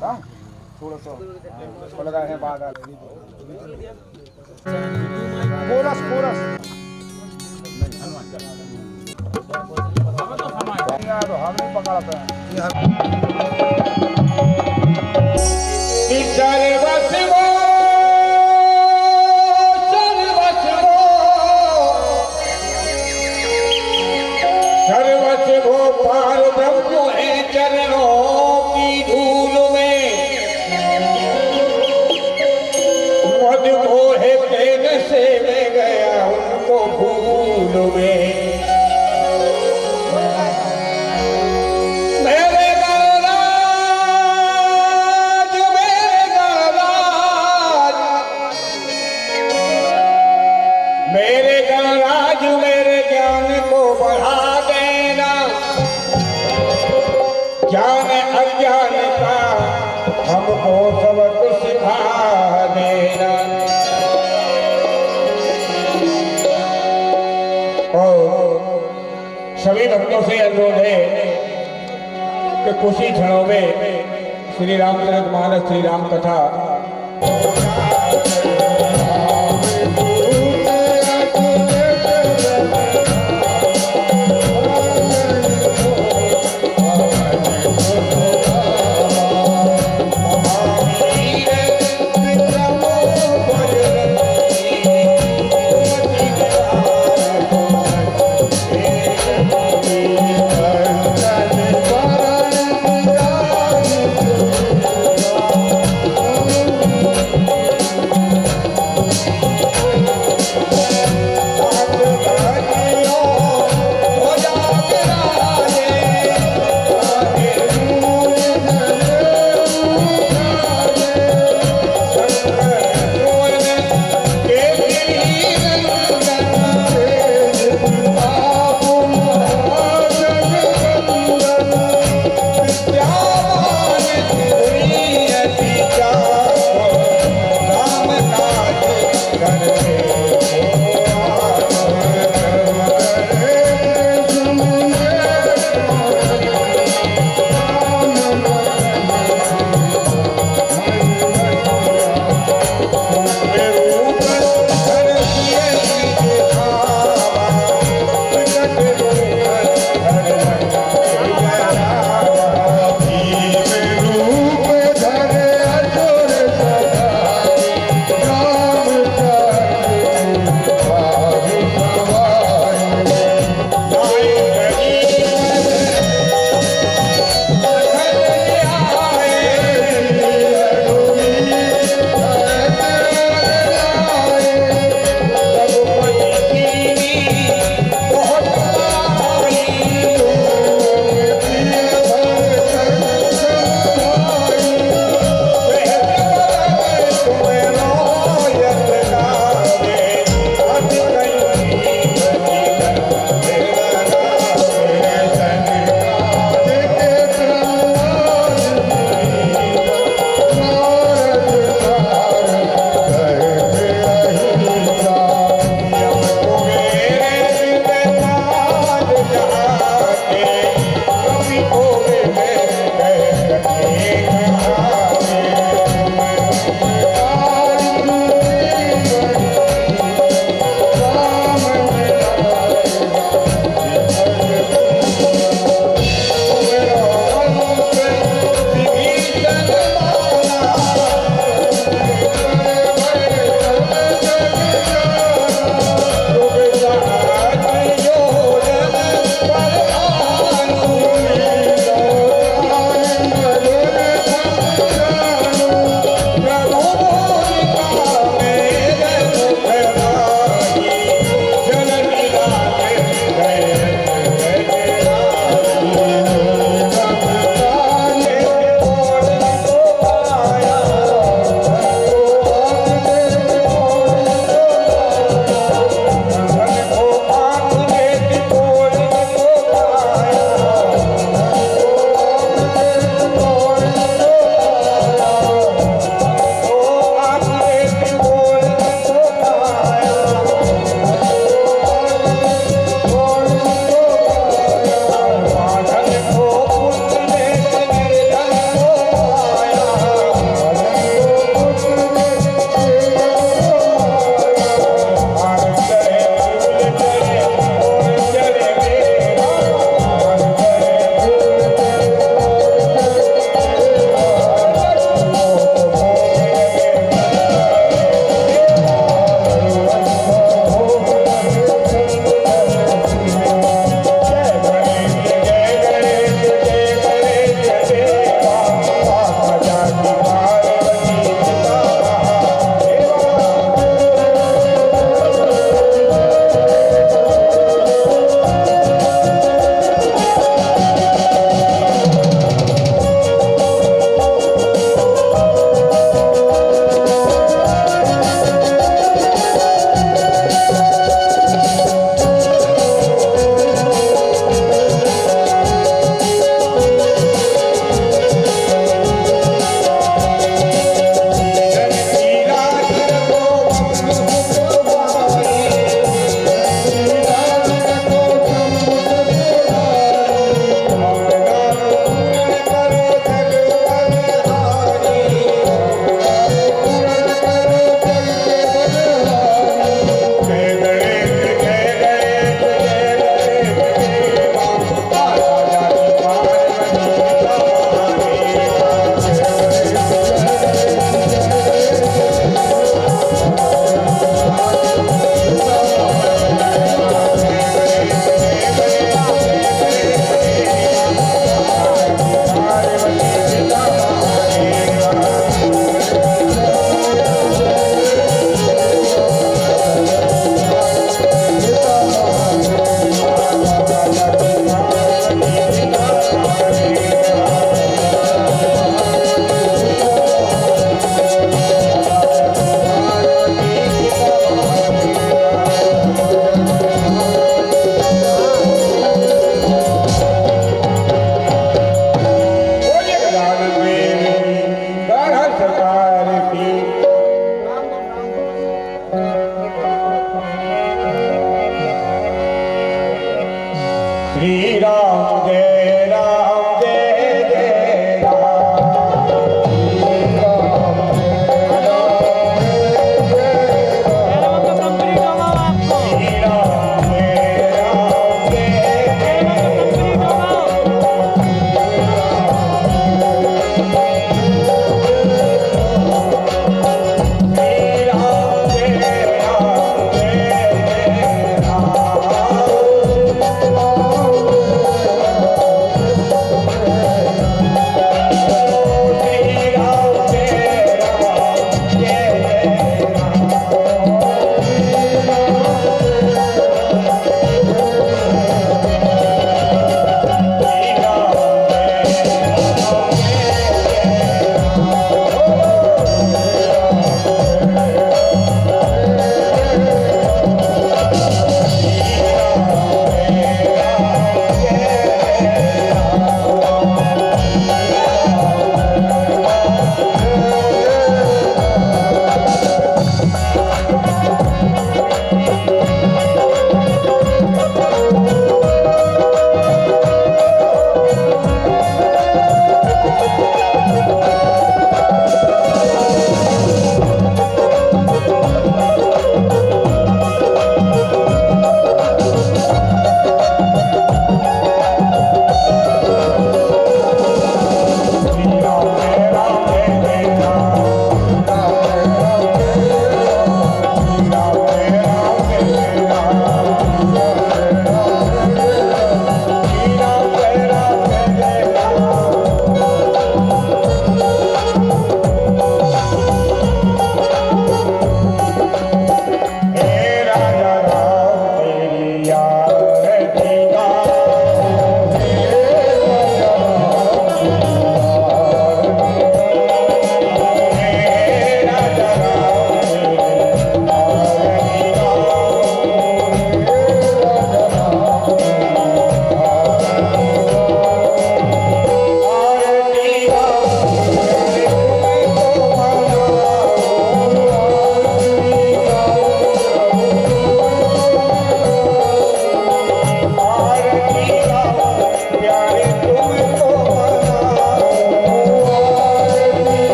थोड़ा सा लगा है बाद आ कोरस कोरस तो हम नहीं पकड़ते हैं सभी भक्तों से अनुरोध है कि कुछ ही क्षणों में श्री रामचरितमानस श्री राम कथा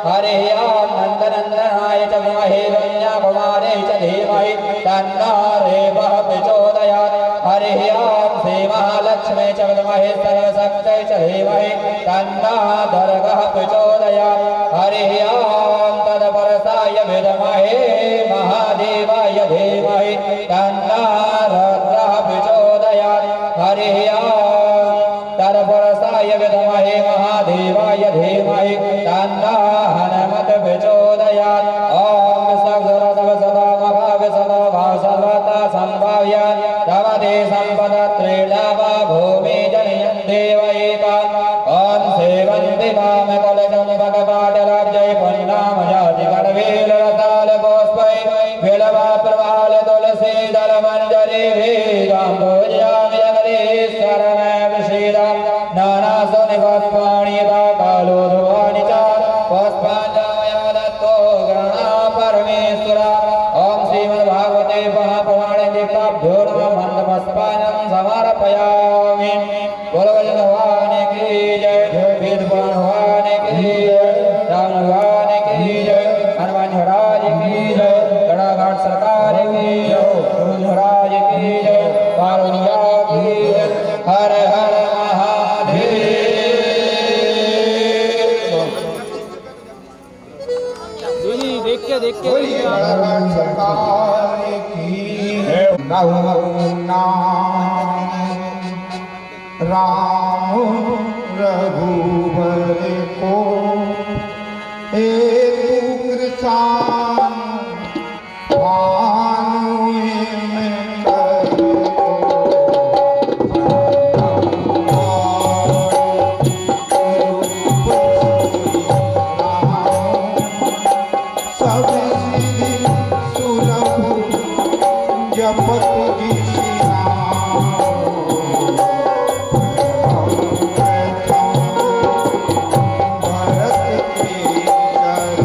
हरे ओम नंदनंदनाय च विद्महे कन्याकुमारी च धीमहि तन्नो देवः प्रचोदयात् हरे ओम श्री महालक्ष्मी च विद्महे सर्वशक्त्यै च धीमहि तन्नो दुर्गः प्रचोदयात् हरे ओम तत्पुरुषाय विद्महे महादेवाय धीमहि तन्नो रुद्रः प्रचोदयात् हरे ओम तत्पुरुषाय विद्महे महादेवाय धीमहि तन्नो हनुमत् प्रचोदयात् ओम सगुरुदेव सदा महाव सदा भासवता संभाव्य भवते संपदत्रैलाभ भूमि जनयन् देवैका ओम सेवन्ति काम कलजं भगवाटलाब्जै पुण्णाम जाति करवेलरताल पुष्पै बिल्वा प्रवाल तुलसी दल मंजरी भेदाम्बोजामि जगदीश्वरमय विषीदं नाना सुनिपत्पाणि कालोद्भवानि च पुष्पाञ्जलया दत्तो गणा परमेश्वर ओम श्रीमद्भागवते महापुराणे दीपाभ्यो नमः मन्दपुष्पाञ्जलिं समर्पयामि बोलो भगवान की जय वेद भगवान की जय राम भगवान की जय हनुमान महाराज की जय गणाघाट सरकार की जय गुरु महाराज की जय पार्वतिया की जय हर हर महादेव देख के सरकार की राम रघुबर को एक कृष्ण भानु में सब सिद्धि सुलभ जपत जी भरत के चरण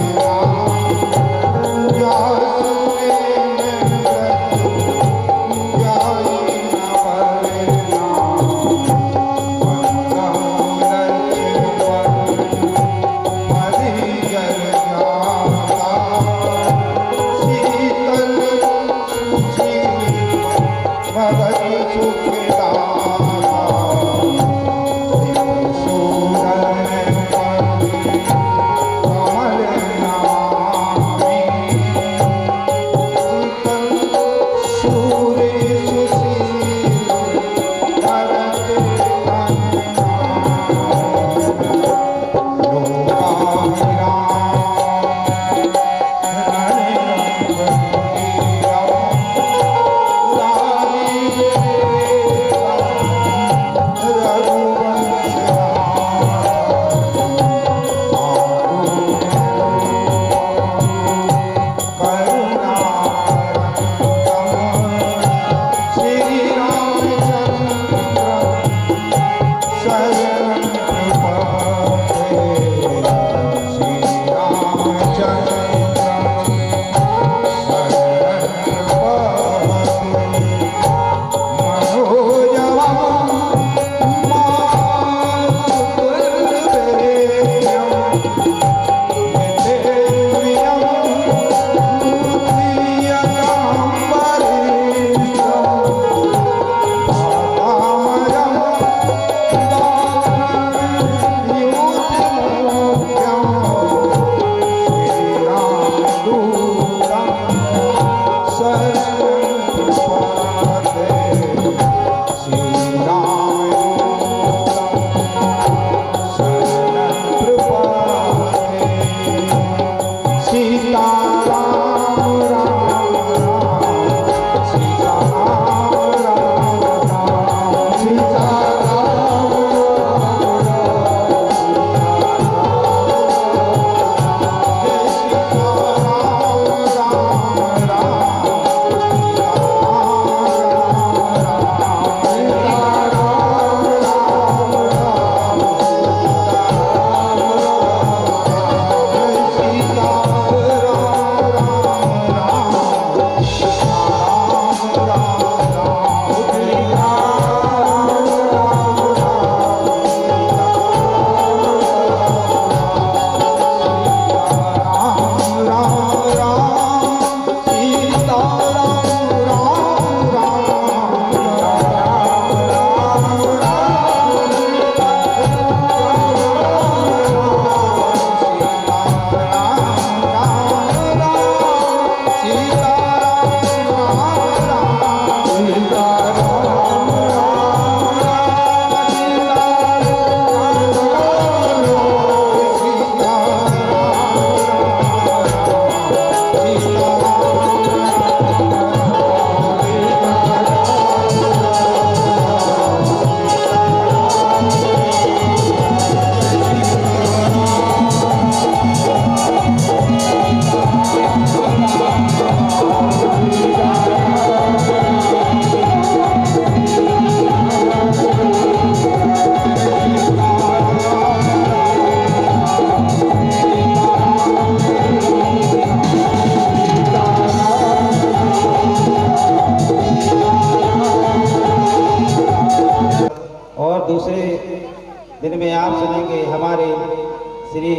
श्री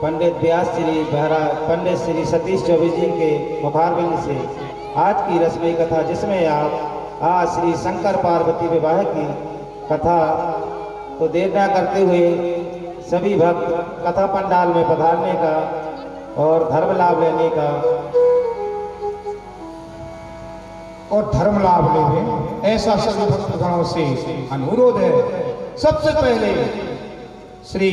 पंडित व्यास श्री महाराज पंडित श्री सतीश चौबे जी के मुखारबिंद से आज की रस्मी कथा, जिसमें आप आज श्री शंकर पार्वती विवाह की कथा को देर न करते हुए सभी भक्त कथा पंडाल में पधारने का और धर्म लाभ लेने का और धर्म लाभ लेवे, ऐसा सभी भक्तगणों से अनुरोध है। सबसे पहले श्री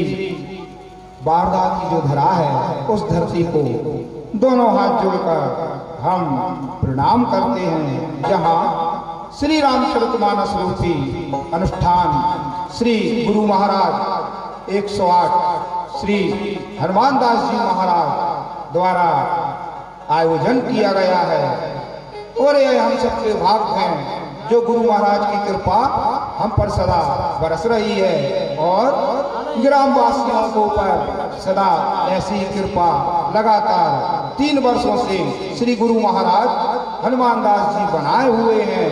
बारदा की जो धरा है उस धरती को दोनों हाथ जोड़कर हम प्रणाम करते हैं, जहाँ श्री रामचरितमानस रूपी अनुष्ठान श्री गुरु महाराज 108 श्री हनुमान दास जी महाराज द्वारा आयोजन किया गया है। और यह हम सबके भाग्य हैं जो गुरु महाराज की कृपा हम पर सदा बरस रही है और ग्रामवासियों के ऊपर सदा ऐसी कृपा लगातार 3 वर्षों से श्री गुरु महाराज हनुमान दास जी बनाए हुए हैं,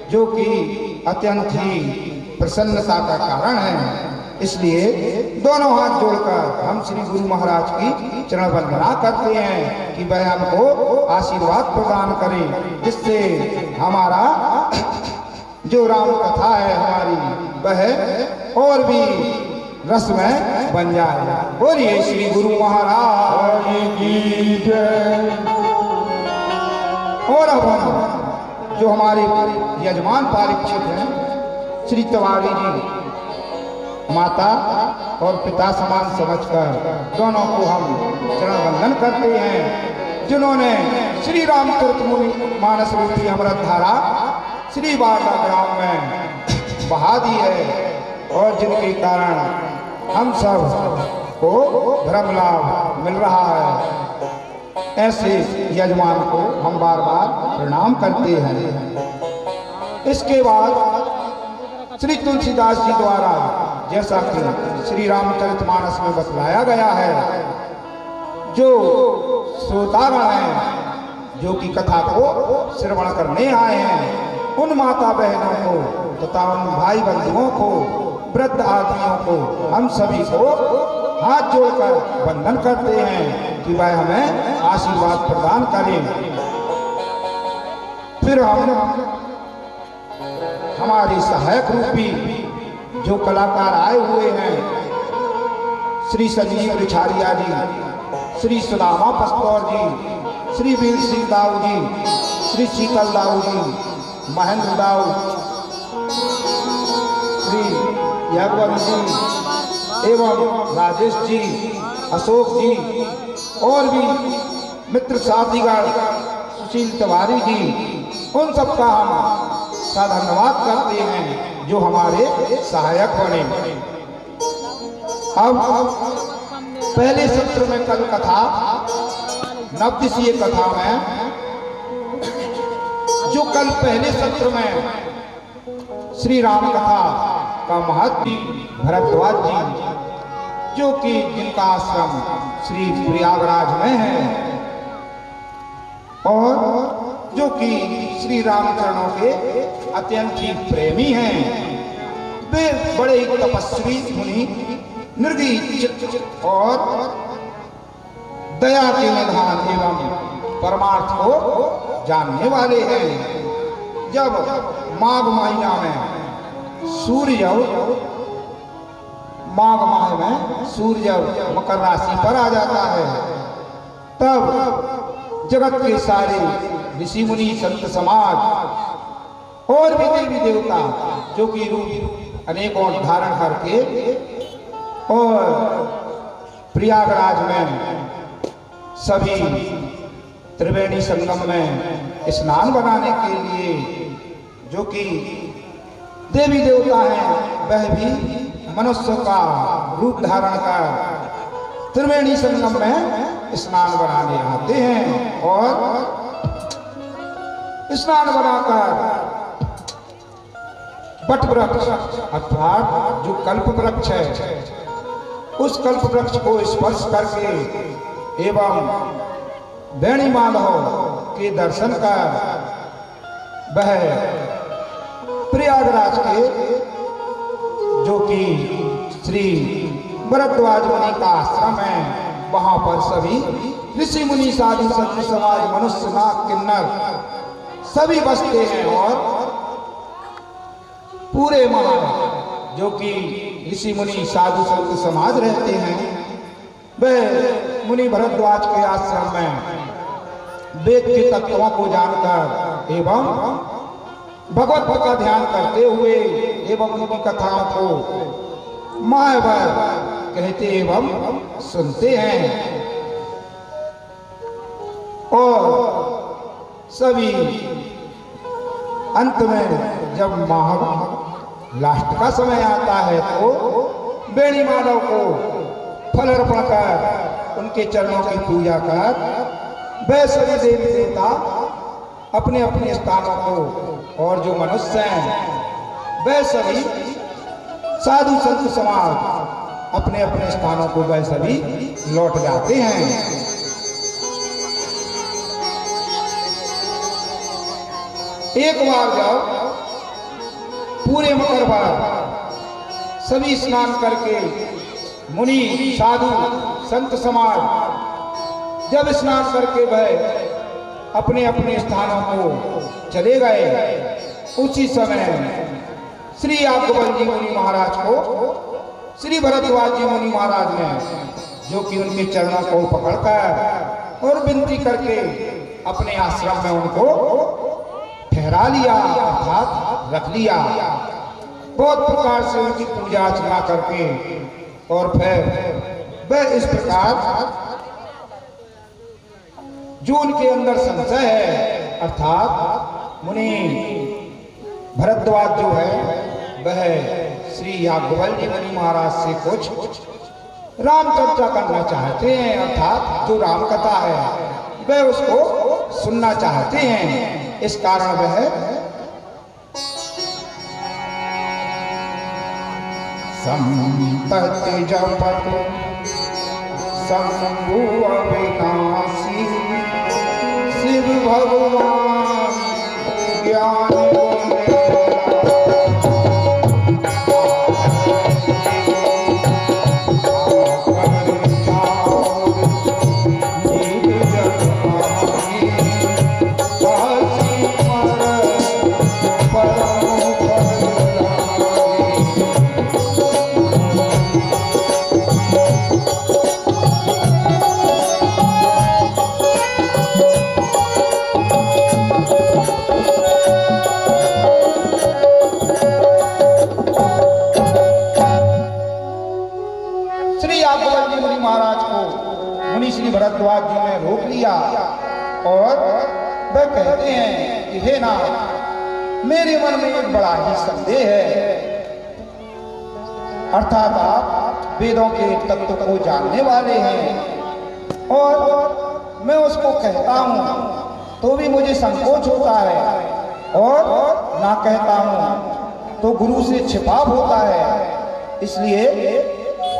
जो कि अत्यंत ही प्रसन्नता का कारण है। इसलिए दोनों हाथ जोड़कर हम श्री गुरु महाराज की चरण वंदना करते हैं कि वह हमको आशीर्वाद प्रदान करें, जिससे हमारा जो राम कथा है हमारी वह और भी रसमय बन जाए। बोलिए श्री गुरु महाराज की जय। और अब हम जो हमारे यजमान परीक्षित हैं श्री तिवारी जी, माता और पिता समान समझकर दोनों को हम चरण वंदन करते हैं, जिन्होंने श्री रामचरितमानस रूपी अमृत धारा श्री बारदा ग्राम में बहा दी है और जिनके कारण हम सब को धर्म लाभ मिल रहा है। ऐसे यजमान को हम बार बार प्रणाम करते हैं। इसके बाद श्री तुलसीदास जी द्वारा जैसा कि श्री रामचरितमानस में बतलाया गया है, जो श्रोतागण हैं जो कि कथा को श्रवण करने आए हैं, उन माता बहनों को तथा उन भाई बंधुओं को, वृद्ध आदमियों को, हम सभी को हाथ जोड़कर वंदन करते हैं कि वह हमें आशीर्वाद प्रदान करें। फिर हम हमारे सहायक रूपी जो कलाकार आए हुए हैं, श्री संजीव रिछारिया जी, श्री सुदामा पस्तौर जी, श्री वीर सिंह दाऊ जी, श्री शीतल दाऊ जी, महेंद्र दाऊ, श्री यादव जी एवं राजेश जी, अशोक जी और भी मित्र साथीगण, सुशील तिवारी जी, उन सबका हम का धन्यवाद करते हैं जो हमारे सहायक बने। अब पहले सत्र में कल कथा नवदिशीय कथा में जो कल पहले सत्र में श्री राम कथा का महत्व भरद्वाज जी, जो कि जिनका आश्रम श्री प्रयागराज में है और जो कि श्री रामचरणों के अत्यंत ही प्रेमी हैं, वे बड़े ही तपस्वी मुनि, निर्गीच और दया के निधान एवं परमार्थ को जानने वाले हैं। जब माघ महीना में सूर्य माघ माह में सूर्य मकर राशि पर आ जाता है, तब जगत के सारे ऋषि मुनि संत समाज और भी देवी देवता जो कि रूप अनेकों धारण करके और प्रयागराज में सभी त्रिवेणी संगम में स्नान बनाने के लिए जो कि देवी देवता हैं, वह भी मनुष्य का रूप धारण कर त्रिवेणी संगम में स्नान बनाने आते हैं और स्नान बनाकर वट वृक्ष अर्थात जो कल्प वृक्ष है, उस कल्प वृक्ष को स्पर्श करके एवं वेणी माधव के दर्शन कर वह प्रयागराज के जो कि श्री भरद्वाज मुनि का आश्रम है। वहां पर सभी ऋषि मुनि साधु संत समाज मनुष्य नाग किन्नर सभी बसते हैं और पूरे माह जो कि ऋषि मुनि साधु संत समाज रहते हैं वह मुनि भरद्वाज के आश्रम में वेद के तत्वों को जानकर एवं भगवत का ध्यान करते हुए एवं उनकी कथाओं को माह भर कहते एवं सुनते हैं और सभी अंत में जब माह लास्ट का समय आता है तो बेणी माधव को फल अर्पण कर उनके चरणों की पूजा कर वह सभी देवी देवता अपने अपने स्थानों को और जो मनुष्य हैं वह सभी साधु संत समाज अपने अपने स्थानों को वह सभी लौट जाते हैं। एक बार जब पूरे मकर भर सभी स्नान करके मुनि साधु संत समाज जब स्नान करके वह अपने अपने स्थानों को चले गए, उसी समय श्री याज्ञवल्क्य जी मुनि महाराज को श्री भरद्वाज जी मुनि महाराज ने जो कि उनके चरणों को पकड़कर और विनती करके अपने आश्रम में उनको ठहरा लिया अर्थात रख लिया। बहुत प्रकार से उनकी पूजा अर्चना करके और फिर वह इस प्रकार जो उनके अंदर संशय है अर्थात मुनि भरद्वाज जो है वह श्री याज्ञवल्क्य जी मुनि महाराज से कुछ राम चर्चा करना चाहते हैं अर्थात जो राम कथा है वह उसको सुनना चाहते हैं। इस कारण वह संतति जपत शंभु अविनाशी शिव भगवान ज्ञान भरद्वाज जी ने रोक लिया और वह कहते हैं कि हे नाथ मेरे मन में एक बड़ा ही संदेह है अर्थात आप वेदों के तत्व को जानने वाले हैं और मैं उसको कहता हूं तो भी मुझे संकोच होता है और ना कहता हूं तो गुरु से छिपाव होता है। इसलिए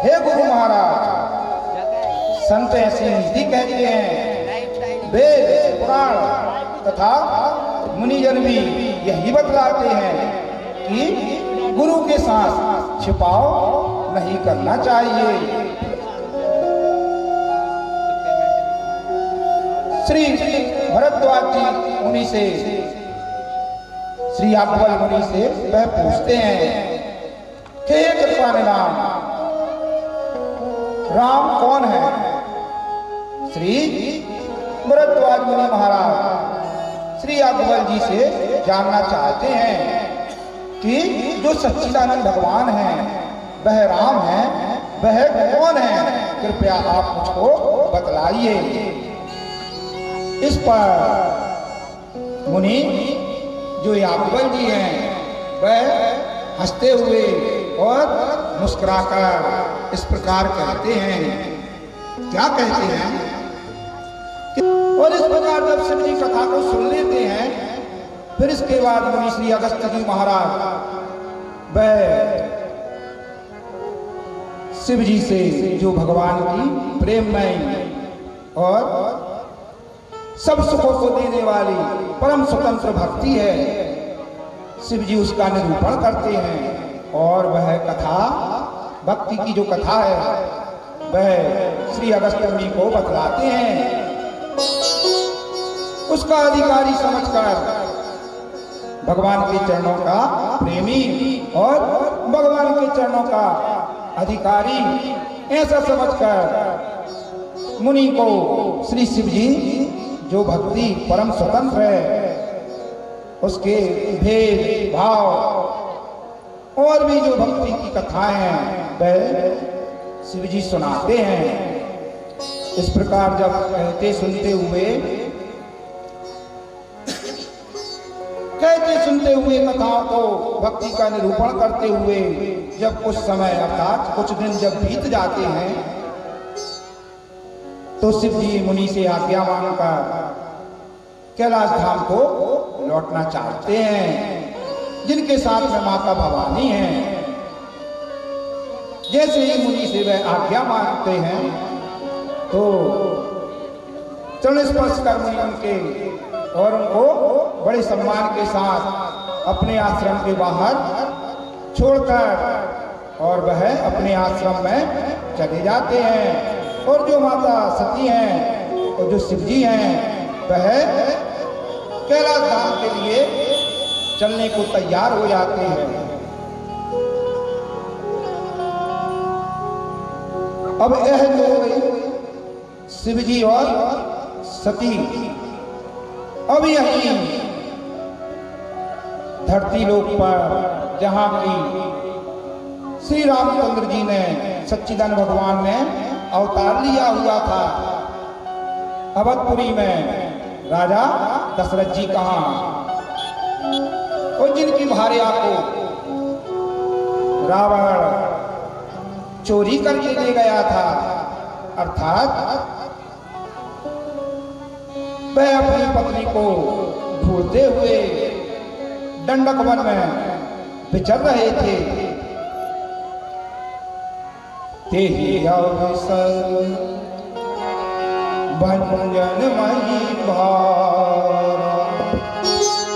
हे गुरु महाराज संत ऐसी नीति कहते हैं, वेद पुराण तथा मुनिजन भी यही बतलाते हैं कि गुरु के साथ छिपाव नहीं करना चाहिए। श्री भरद्वाज जी मुनि से श्री याज्ञवल्क्य मुनि से वह पूछते हैं कि हे कृपा निधान राम कौन है? श्री भरद्वाज मुनि महाराज श्री याज्ञवल्क्य जी से जानना चाहते हैं कि जो सच्चिदानंद भगवान है वह राम है, वह कौन है? कृपया आप मुझको बतलाइए। इस पर मुनि जो याज्ञवल्क्य जी हैं वह हंसते हुए और मुस्कुराकर इस प्रकार कहते हैं, क्या कहते हैं? और इस प्रकार जब शिव जी कथा को सुन लेते हैं फिर इसके बाद मुनि श्री अगस्त्य जी महाराज वह शिव जी से जो भगवान की प्रेममय और सब सुखों को देने वाली परम स्वतंत्र भक्ति है शिव जी उसका निरूपण करते हैं और वह कथा भक्ति की जो कथा है वह श्री अगस्त्य मुनि को बतलाते हैं। उसका अधिकारी समझकर भगवान के चरणों का प्रेमी और भगवान के चरणों का अधिकारी ऐसा समझकर मुनि को श्री शिव जी जो भक्ति परम स्वतंत्र है उसके भेद भाव और भी जो भक्ति की कथाएं हैं वह शिव जी सुनाते हैं। इस प्रकार जब कहते सुनते हुए कथाओं को भक्ति का निरूपण करते हुए जब कुछ समय अर्थात कुछ दिन जब बीत जाते हैं तो शिव जी मुनि से आज्ञा मांगकर कैलाश धाम को लौटना चाहते हैं, जिनके साथ में माता भवानी हैं। जैसे ही मुनि से वह आज्ञा मांगते हैं तो चरण स्पर्श कर मुनि उनके और उनको बड़े सम्मान के साथ अपने आश्रम के बाहर छोड़कर और वह अपने आश्रम में चले जाते हैं। और जो माता सती हैं और जो शिव जी हैं वह कैलाश धाम के लिए चलने को तैयार हो जाते हैं। अब यह जो शिव जी और सती अब यही धरती लोक पर जहां की श्री रामचंद्र जी ने सच्चिदानंद भगवान ने अवतार लिया हुआ था, अवधपुरी में राजा दशरथ जी कहाँ और जिनकी भार्या को रावण चोरी करके ले गया था, अर्थात वह अपनी पत्नी को ढूंढते हुए दंडक वन में विचर रहे थे। तेहि अवसर भंजन मही भारा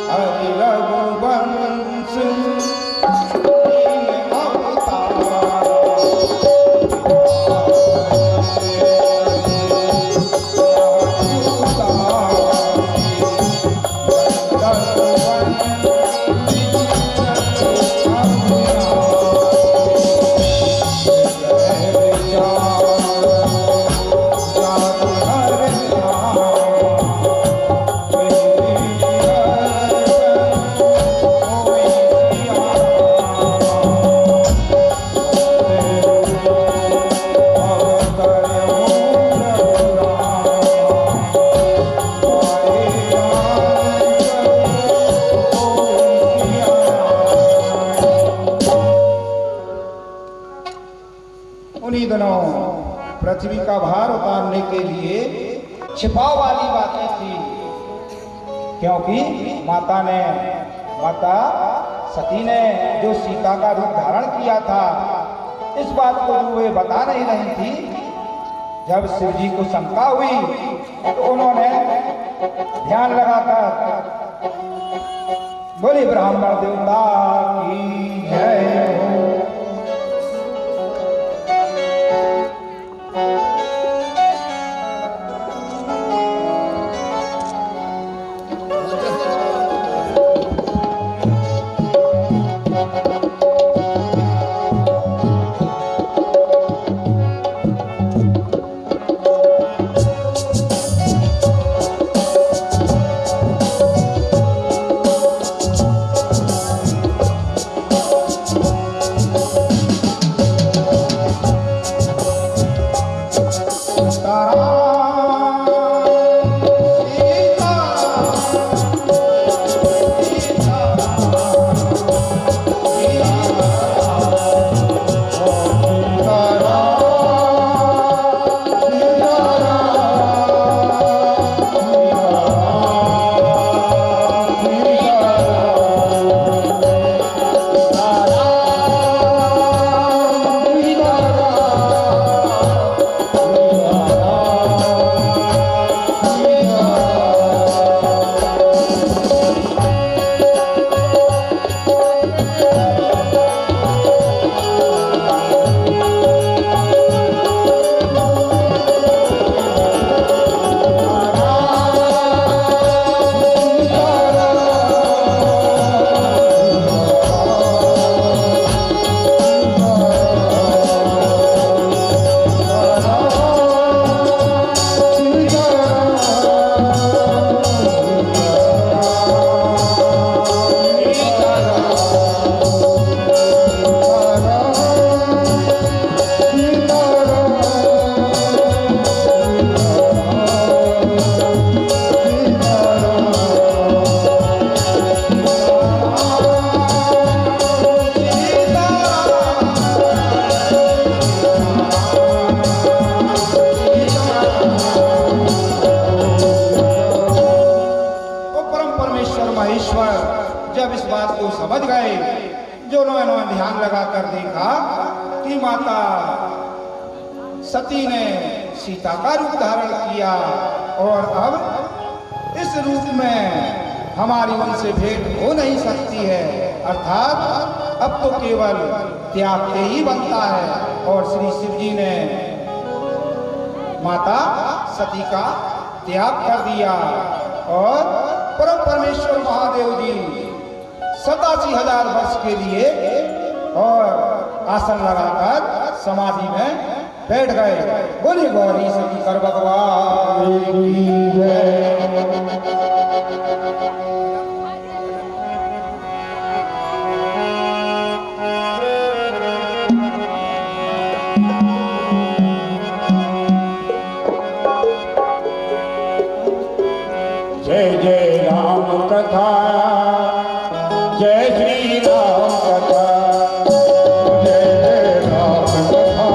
हरि रघुवंश दीन अवतारा। उन्हीं दिनों पृथ्वी का भार उतारने के लिए छिपाव वाली बातें थी, क्योंकि माता सती ने जो सीता का रूप धारण किया था इस बात को जो वे बता नहीं रही थी। जब शिव जी को शंका हुई तो उन्होंने ध्यान लगाकर बोले ब्राह्मण देवता की जय हो। बात को समझ गए, जो उन्होंने ध्यान लगाकर देखा कि माता सती ने सीता का रूप धारण किया और अब इस रूप में हमारी उनसे भेंट हो नहीं सकती है, अर्थात अब तो केवल त्याग के ही बनता है। और श्री शिव जी ने माता सती का त्याग कर दिया और परम परमेश्वर महादेव जी 87,000 वर्ष के लिए और आसन लगाकर समाधि में बैठ गए। बोली गौरी शंकर भगवान की जय। जय जय राम कथा, जय श्री राम कथा, जय जय राम कथा,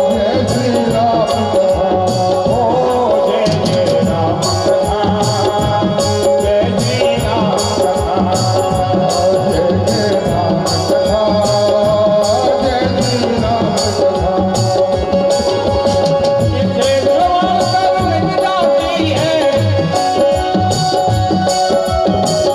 जय श्री राम कथा, ओ जय जय राम कथा, जय श्री राम कथा, जय जय राम कथा, जय श्री राम कथा। इसे श्रवण कर मिट जाती है,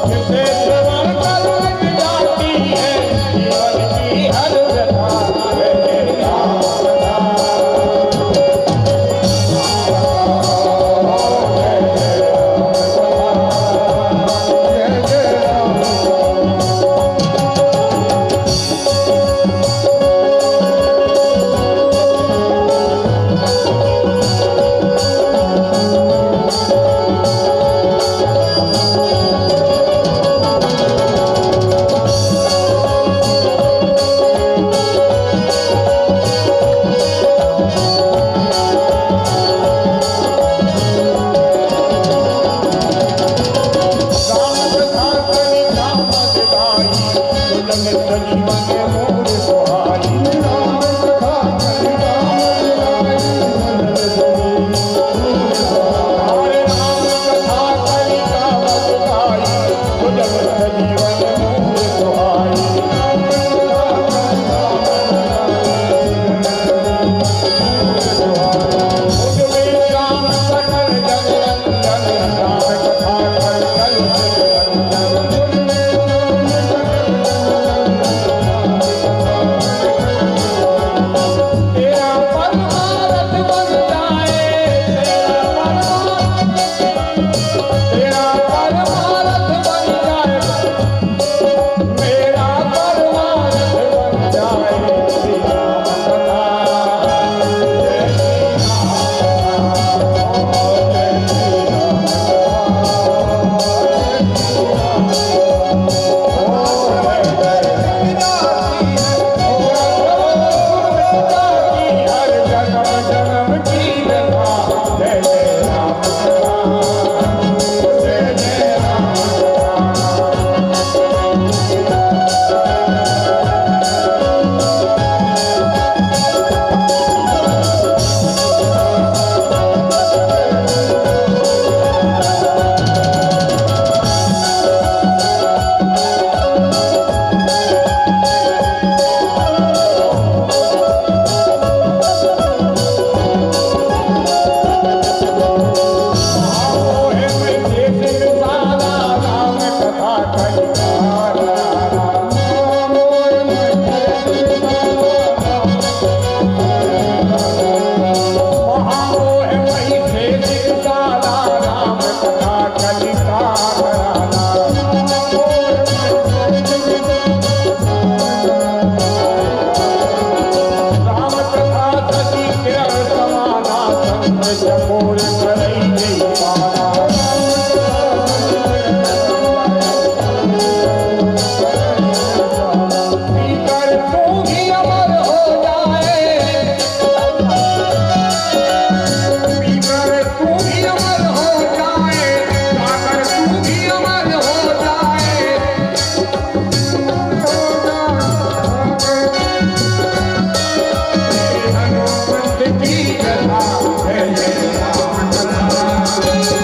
जिसे श्रवण कर मिट जाती है जीवन की हर व्यथा। जय जय राम कथा, जय जय राम जय जय राम कथा।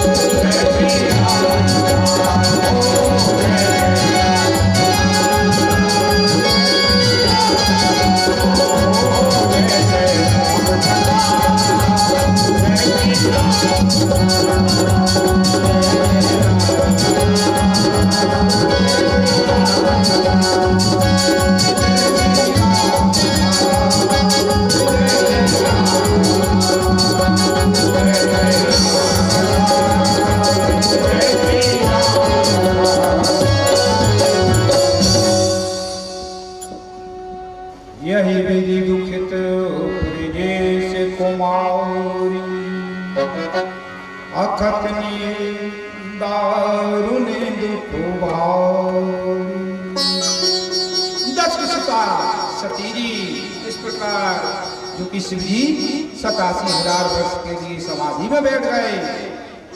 अखतनी दारुण दुख भारी। दक्ष सुता सती जी इस प्रकार जो कि शिव जी 87,000 वर्ष के लिए समाधि में बैठ गए,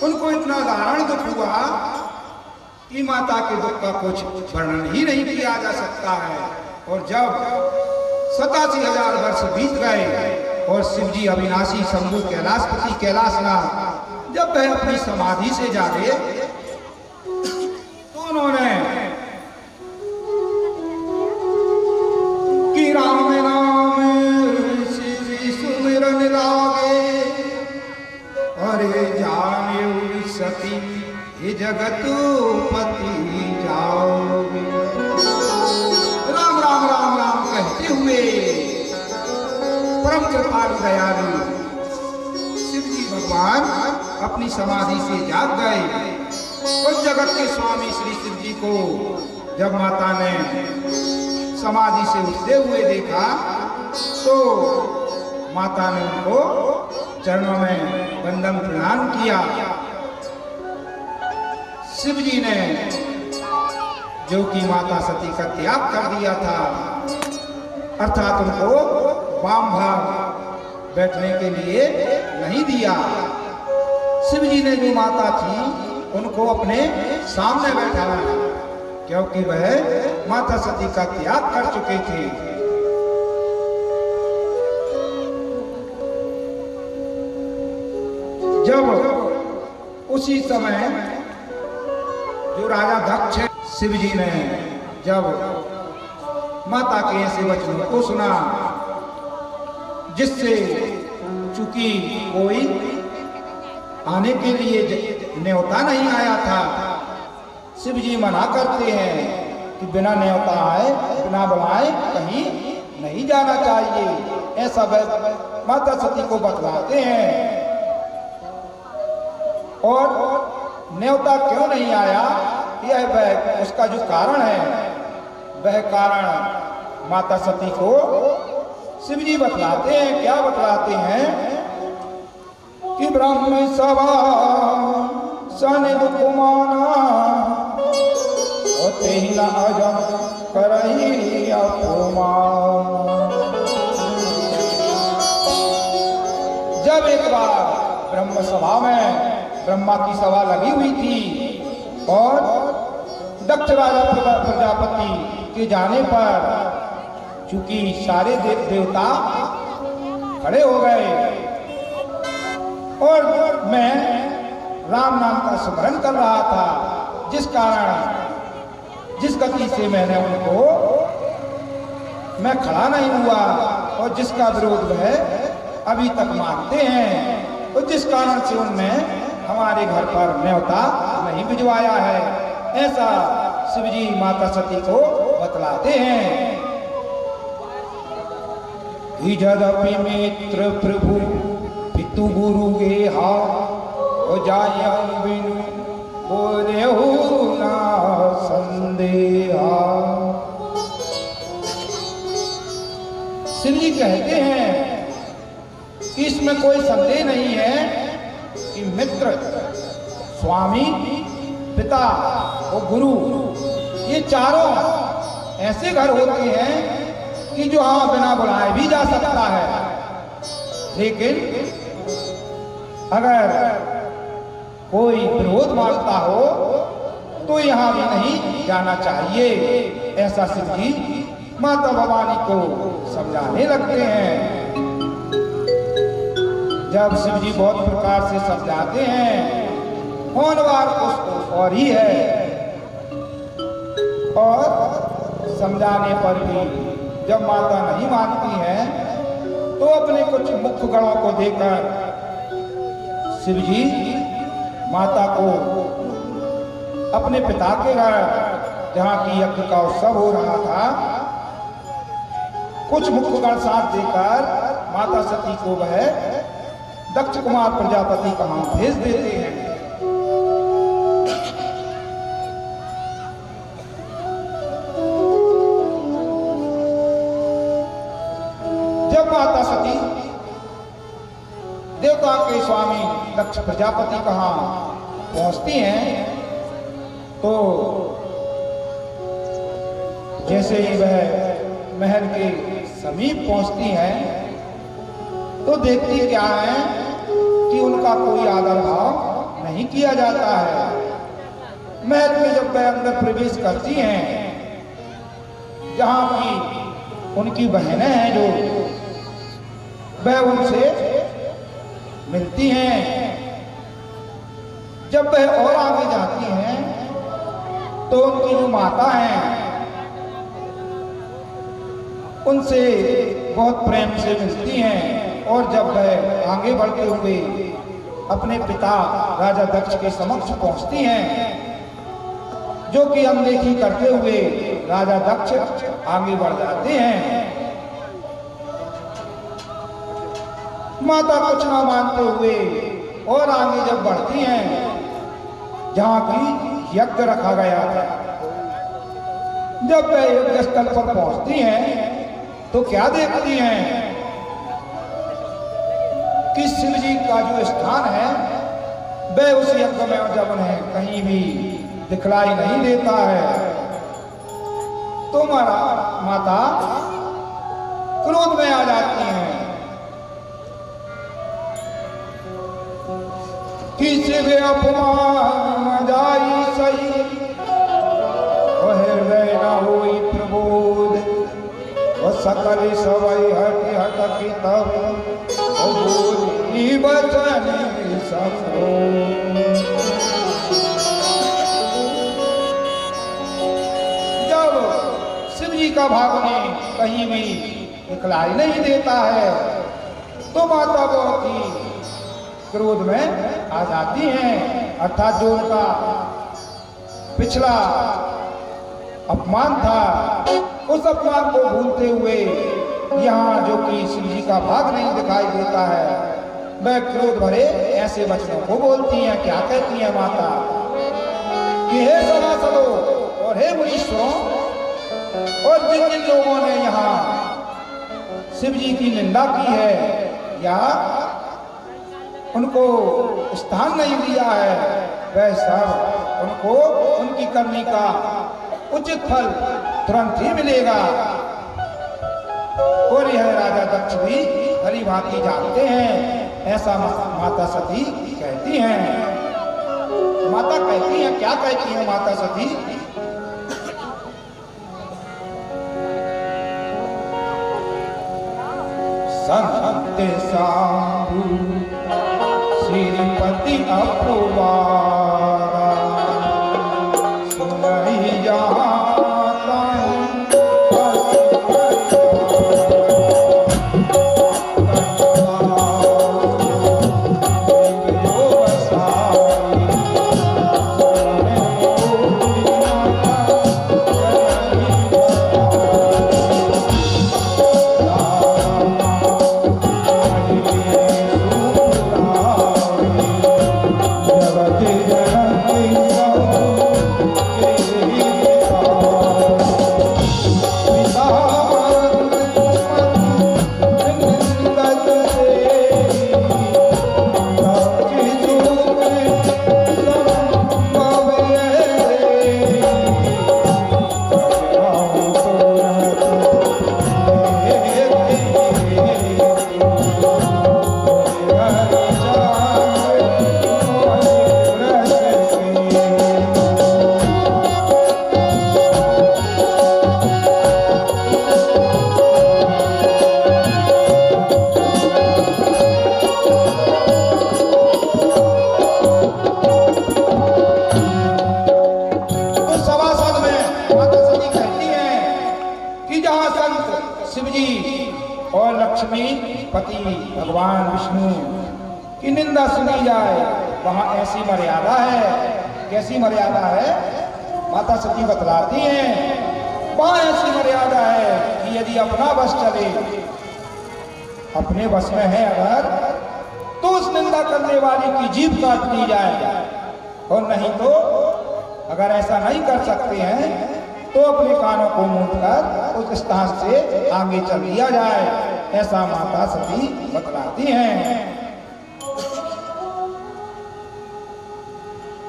उनको इतना दारुण दुख हुआ कि माता के दुख का कुछ वर्णन ही नहीं किया जा सकता है। और जब 87,000 वर्ष बीत गए और शिव जी अविनाशी शंभु कैलाशपति कैलाशनाथ जब वह अपनी समाधि से जागे तो उन्होंने कि राम नाम शिव सुमिरन लागे, अरे जाने सती ये जगत पति जाओगे। राम राम राम राम कहते हुए परम कृपालु दयालु शिव जी भगवान अपनी समाधि से जाग गए। उस जगत के स्वामी श्री शिव जी को जब माता ने समाधि से उठते हुए देखा तो माता ने उनको चरणों में वंदन प्रणाम किया। शिव जी ने जो कि माता सती का त्याग कर दिया था, अर्थात उनको वाम भाग बैठने के लिए नहीं दिया। शिव जी ने जो माता थी उनको अपने सामने बैठाया, क्योंकि वह माता सती का त्याग कर चुके थे। जब उसी समय जो राजा दक्ष शिव जी ने जब माता के ऐसे वचनों को सुना जिससे चूंकि कोई आने के लिए न्योता नहीं आया था, शिव जी मना करते हैं कि बिना न्योता आए बिना बुलाए कहीं नहीं जाना चाहिए, ऐसा माता सती को बतलाते हैं। और न्योता क्यों नहीं आया, यह वह उसका जो कारण है वह कारण माता सती को शिव जी बतलाते हैं। क्या बतलाते हैं कि ब्रह्म सभा सनिध कुमाना होते ही न अजम करही अपमान। जब एक बार ब्रह्म सभा में ब्रह्मा की सभा लगी हुई थी और दक्ष राजा प्रजापति के जाने पर चूंकि सारे देवता खड़े हो गए और मैं राम नाम का स्मरण कर रहा था, जिस कारण जिस गति से मैंने उनको मैं खड़ा नहीं हुआ और जिसका विरोध वह अभी तक मानते हैं, और जिस कारण से उनने हमारे घर पर न्योता नहीं भिजवाया है, ऐसा शिव जी माता सती को बतलाते हैं। यद्यपि मित्र प्रभु पितु गुरु गेहा हो जाय बिनु बोरेहु ना संदेहा। शिव जी कहते हैं कि इसमें कोई संदेह नहीं है कि मित्र, स्वामी, पिता और गुरु ये चारों ऐसे घर होते हैं कि जो हाँ बिना बुलाए भी जा सकता है, लेकिन अगर कोई विरोध मानता हो तो यहाँ भी नहीं जाना चाहिए, ऐसा शिव जी माता भवानी को समझाने लगते हैं। जब शिव जी बहुत प्रकार से समझाते हैं, होनवार कुछ और ही है, और समझाने पर भी जब माता नहीं मानती है तो अपने कुछ मुख्य गणों को देकर शिव जी माता को अपने पिता के घर जहाँ की यज्ञ का उत्सव हो रहा था, कुछ मुख्य गण साथ देकर माता सती को वह दक्ष कुमार प्रजापति कहाँ भेज देते हैं। जब माता सती देवता के स्वामी दक्ष प्रजापति कहाँ पहुंचती हैं तो जैसे ही वह महल के समीप पहुंचती हैं तो देखती क्या है कि उनका कोई आदर भाव नहीं किया जाता है। महल में जब वह अंदर प्रवेश करती हैं, जहां की उनकी बहनें हैं जो वह उनसे मिलती हैं, जब वह और आगे जाती हैं तो उनकी जो माता हैं उनसे बहुत प्रेम से मिलती हैं और जब वह आगे बढ़ते हुए अपने पिता राजा दक्ष के समक्ष पहुंचती हैं, जो कि अनदेखी करते हुए राजा दक्ष आगे बढ़ जाते हैं। माता कुछ ना मानते हुए और आगे जब बढ़ती हैं जहां की यज्ञ रखा गया था, जब वह यज्ञ स्थल पर पहुंचती हैं तो क्या देखती हैं कि शिव जी का जो स्थान है वह उस यज्ञ में जब उन्हें कहीं भी दिखलाई नहीं देता है तो माता क्रोध में आ जाती हैं कि शिव अपमान जाई सही हृदय न होई प्रबोध और सकल सवई हट हट की तब बोली बचन सको। जब शिव जी का भागने कहीं भी दिखलाई नहीं देता है तो माता बहुत ही क्रोध में आ जाती हैं, अर्थात जो उनका पिछला अपमान था उस अपमान को भूलते हुए यहाँ जो कि शिव जी का भाग नहीं दिखाई देता है वह क्रोध भरे ऐसे वचनों को बोलती हैं। क्या कहती हैं माता कि हे सभासदों और हे मुनीश्वरों और जिन जिन लोगों ने यहाँ शिव जी की निंदा की है या उनको स्थान नहीं दिया है वह सब उनको उनकी करनी का उचित फल तुरंत ही मिलेगा। और यह राजा दक्ष भी भली भांति जानते हैं, ऐसा माता सती कहती हैं। माता कहती हैं, क्या कहती हैं माता सती? संत सांभू श्रीपति अपुवारा सुनहि जाता पति भगवान विष्णु की निंदा सुनी जाए वहां ऐसी मर्यादा है। कैसी मर्यादा है? माता सती बतलाती हैं वहां ऐसी मर्यादा है कि यदि अपना बस चले, अपने बस में है अगर, तो उस निंदा करने वाले की जीभ काट दी जाए, और नहीं तो अगर ऐसा नहीं कर सकते हैं तो अपने कानों को मूंदकर उस स्थान से आगे चल दिया जाए। ऐसा माता सती बतलाती हैं।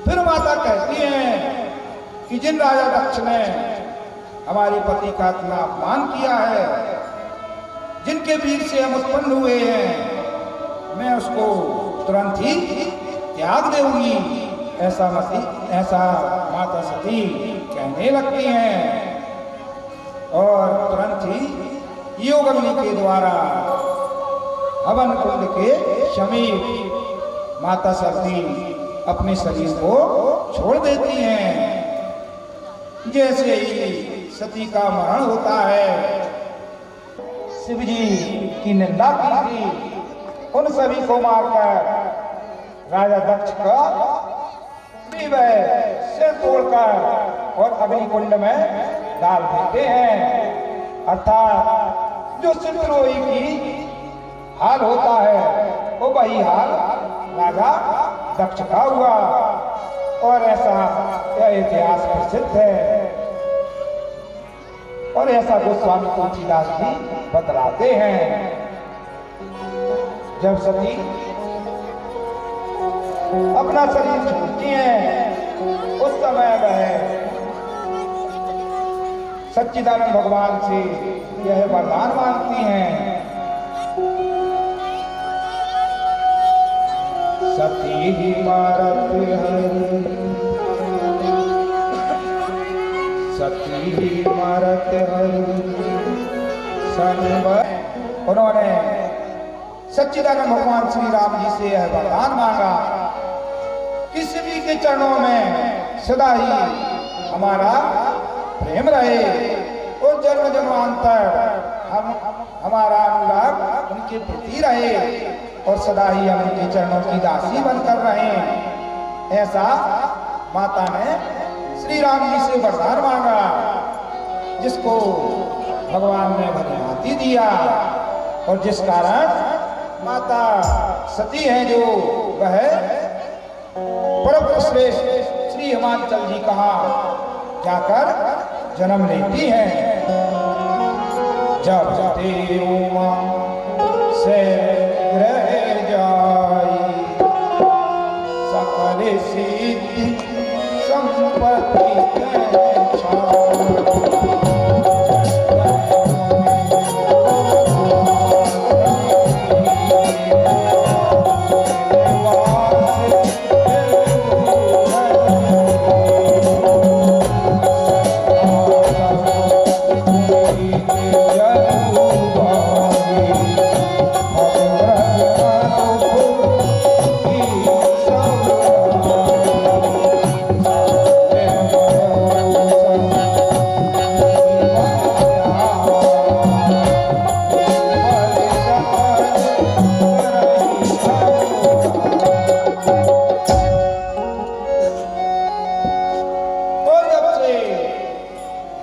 फिर माता कहती हैं कि जिन राजा दक्ष ने हमारे पति का इतना अपमान किया है, जिनके वीर से हम उत्पन्न हुए हैं, मैं उसको तुरंत ही त्याग देऊंगी। ऐसा माता सती कहने लगती हैं और तुरंत ही योग अग्नि के द्वारा हवन कुंड के समीप माता सती अपने शरीर को छोड़ देती हैं। जैसे ही सती का मरण होता है, शिव जी की निंदा की थी, उन सभी को मारकर राजा दक्ष का वह सिर तोड़कर और अग्निकुंड में डाल देते हैं। अर्थात जो सिरद्रोही की हाल होता है वो वही हाल राजा दक्ष का हुआ। और ऐसा यह इतिहास प्रसिद्ध है और ऐसा गोस्वामी तुलसीदास जी बतलाते हैं। जब सती अपना शरीर छोड़ती हैं, उस समय वह सच्चिदानंद भगवान से यह वरदान मांगती हैं, सती ही मारत हरि, सती ही मारत हरि संवर। उन्होंने सच्चिदानंद भगवान श्री राम जी से यह वरदान मांगा कि शिव के चरणों में सदा ही हमारा प्रेम रहे और जन्म जन्मांतर हमारा अनुराग उनके प्रति रहे और सदा ही हम उनके चरणों की दासी बनकर रहे। ऐसा माता ने श्री राम जी से वरदान मांगा, जिसको भगवान ने भली दिया और जिस कारण माता सती है जो वह परम श्रेष्ठ श्री हिमाचल जी कहा जाकर जन्म लेती हैं। जब ते उमा से ग्रह जाई सकल सिद्धि संपत्ति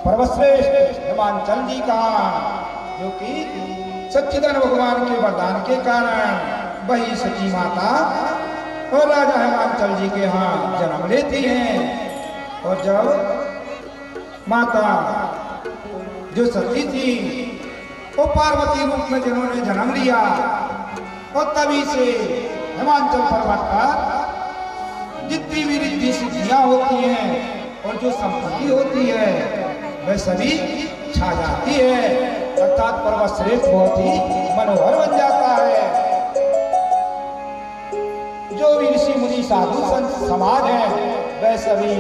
सर्वश्रेष्ठ हिमाचल जी का, जो कि सच्चिदानंद भगवान के वरदान के कारण वही सची माता और राजा हिमाचल जी के यहाँ जन्म लेती हैं। और जब माता जो सती थी वो पार्वती रूप में जिन्होंने जन्म लिया और तभी से हिमाचल पर्वत पर जितनी भी रिद्धि सिद्धियां होती हैं और जो संपत्ति होती है वह सभी छा जाती है, अर्थात पर्वत श्रेष्ठ बहुत ही मनोहर बन जाता है। जो भी ऋषि मुनि साधु संत समाज है वह सभी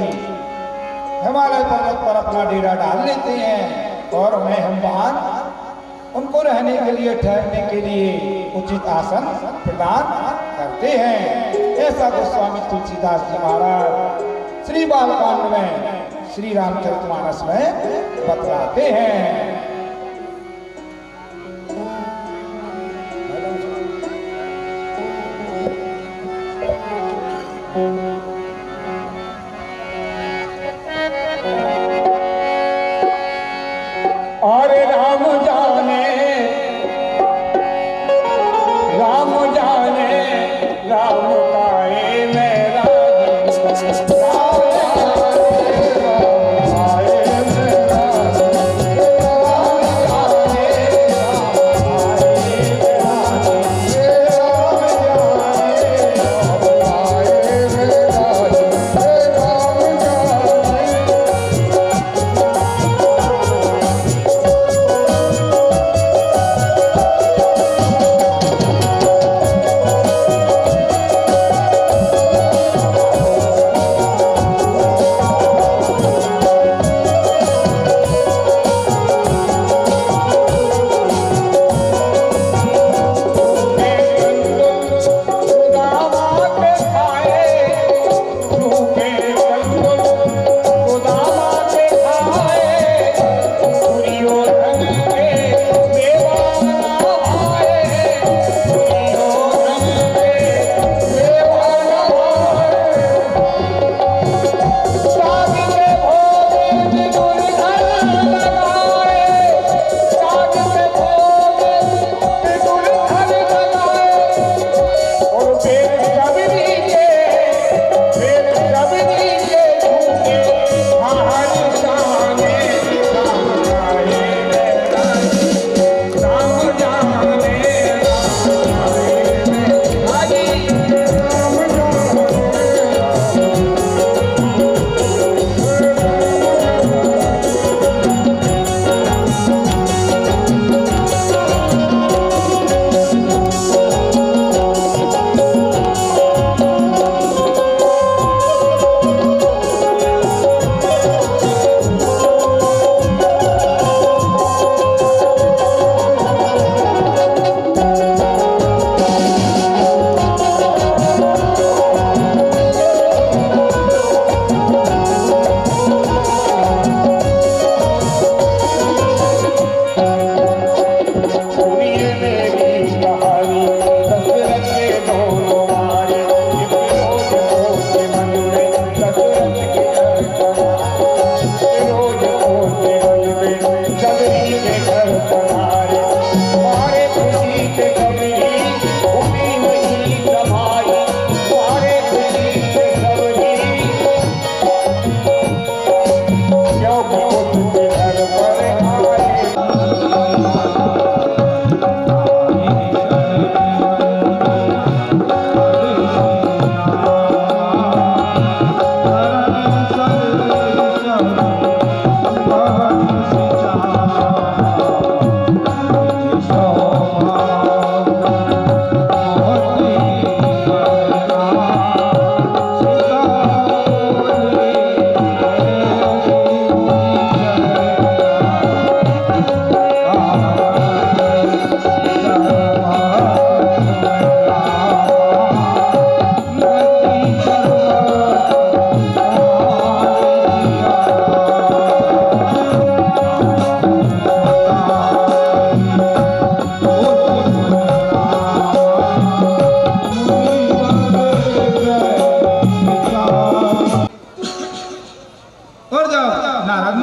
हिमालय पर्वत पर अपना डेरा डाल लेते हैं और उन्हें हम वहां उनको रहने के लिए ठहरने के लिए उचित आसन प्रदान करते हैं। ऐसा गोस्वामी तुलसीदास जी महाराज श्री बालकांड में श्री रामचरितमानस में बतलाते हैं। और राम जाने राम काए मेरा राम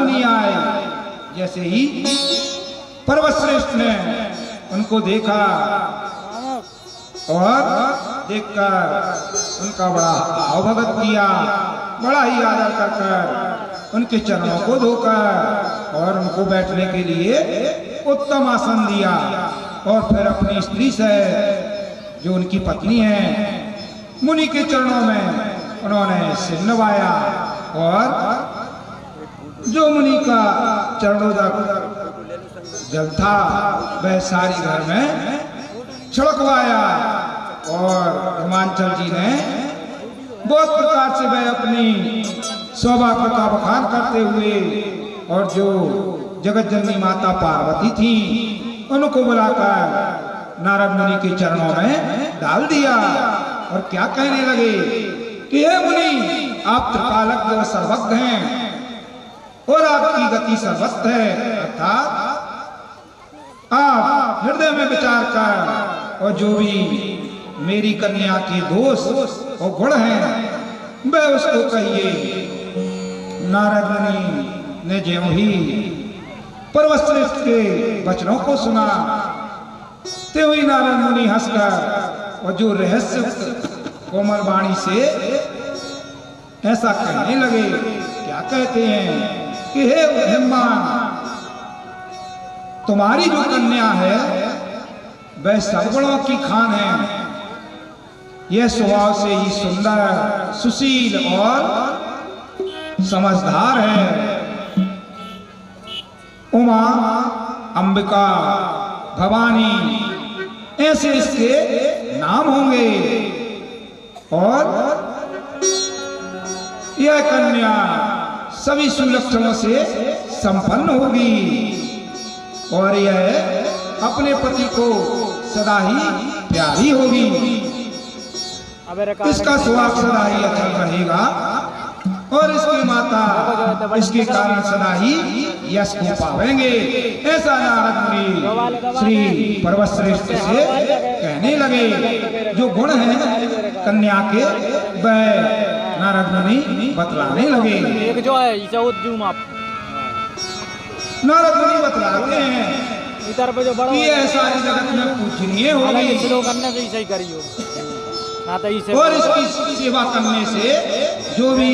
मुनि आए। जैसे ही पर्वतश्रेष्ठ ने उनको देखा और देखकर उनका बड़ा भावभगत किया, बड़ा ही आदर कर उनके चरणों को धोकर और उनको बैठने के लिए उत्तम आसन दिया। और फिर अपनी स्त्री से, जो उनकी पत्नी है, मुनि के चरणों में उन्होंने सिर नवाया और जो मुनि का चरणोदक जल था वह सारी घर में छिड़कवाया। और हिमांचल जी ने बहुत प्रकार से वह अपनी सौभाग्य का बखान करते हुए और जो जगत जननी माता पार्वती थी उनको बुलाकर नारद मुनि के चरणों में डाल दिया। और क्या कहने लगे कि हे मुनि, आप त्रिकालज्ञ व सर्वज्ञ हैं और आपकी गति सर्वत्र है, अर्थात आप हृदय में विचार कर और जो भी मेरी कन्या के दोष और गुण हैं वह उसको कहिए। नारद मुनि ने ज्यों ही पर्वतश्रेष्ठ के वचनों को सुना, त्यों ही नारद मुनि हंसकर और जो रहस्य कोमल वाणी से ऐसा कहने लगे। क्या कहते हैं कि हे हिम्मान, तुम्हारी जो कन्या है वह सद्गुणों की खान है। यह स्वभाव से ही सुंदर, सुशील और समझदार है। उमा, अंबिका, भवानी ऐसे इसके नाम होंगे। और यह कन्या सभी सुलक्षणों से संपन्न होगी और यह अपने पति को सदा ही प्यारी होगी। इसका स्वभाव सदा ही अच्छा रहेगा और इसकी माता इसके कारण सदा ही यश को पावेंगे। ऐसा नारद मुनि श्री पर्वतश्रेष्ठ से कहने लगे। जो गुण हैं कन्या के वह नारद मुनि बतलाने लगे। नारद मुनि बतलाते हैं कि ऐसा जगत में पूजनीय होगी और इसकी सेवा करने से जो भी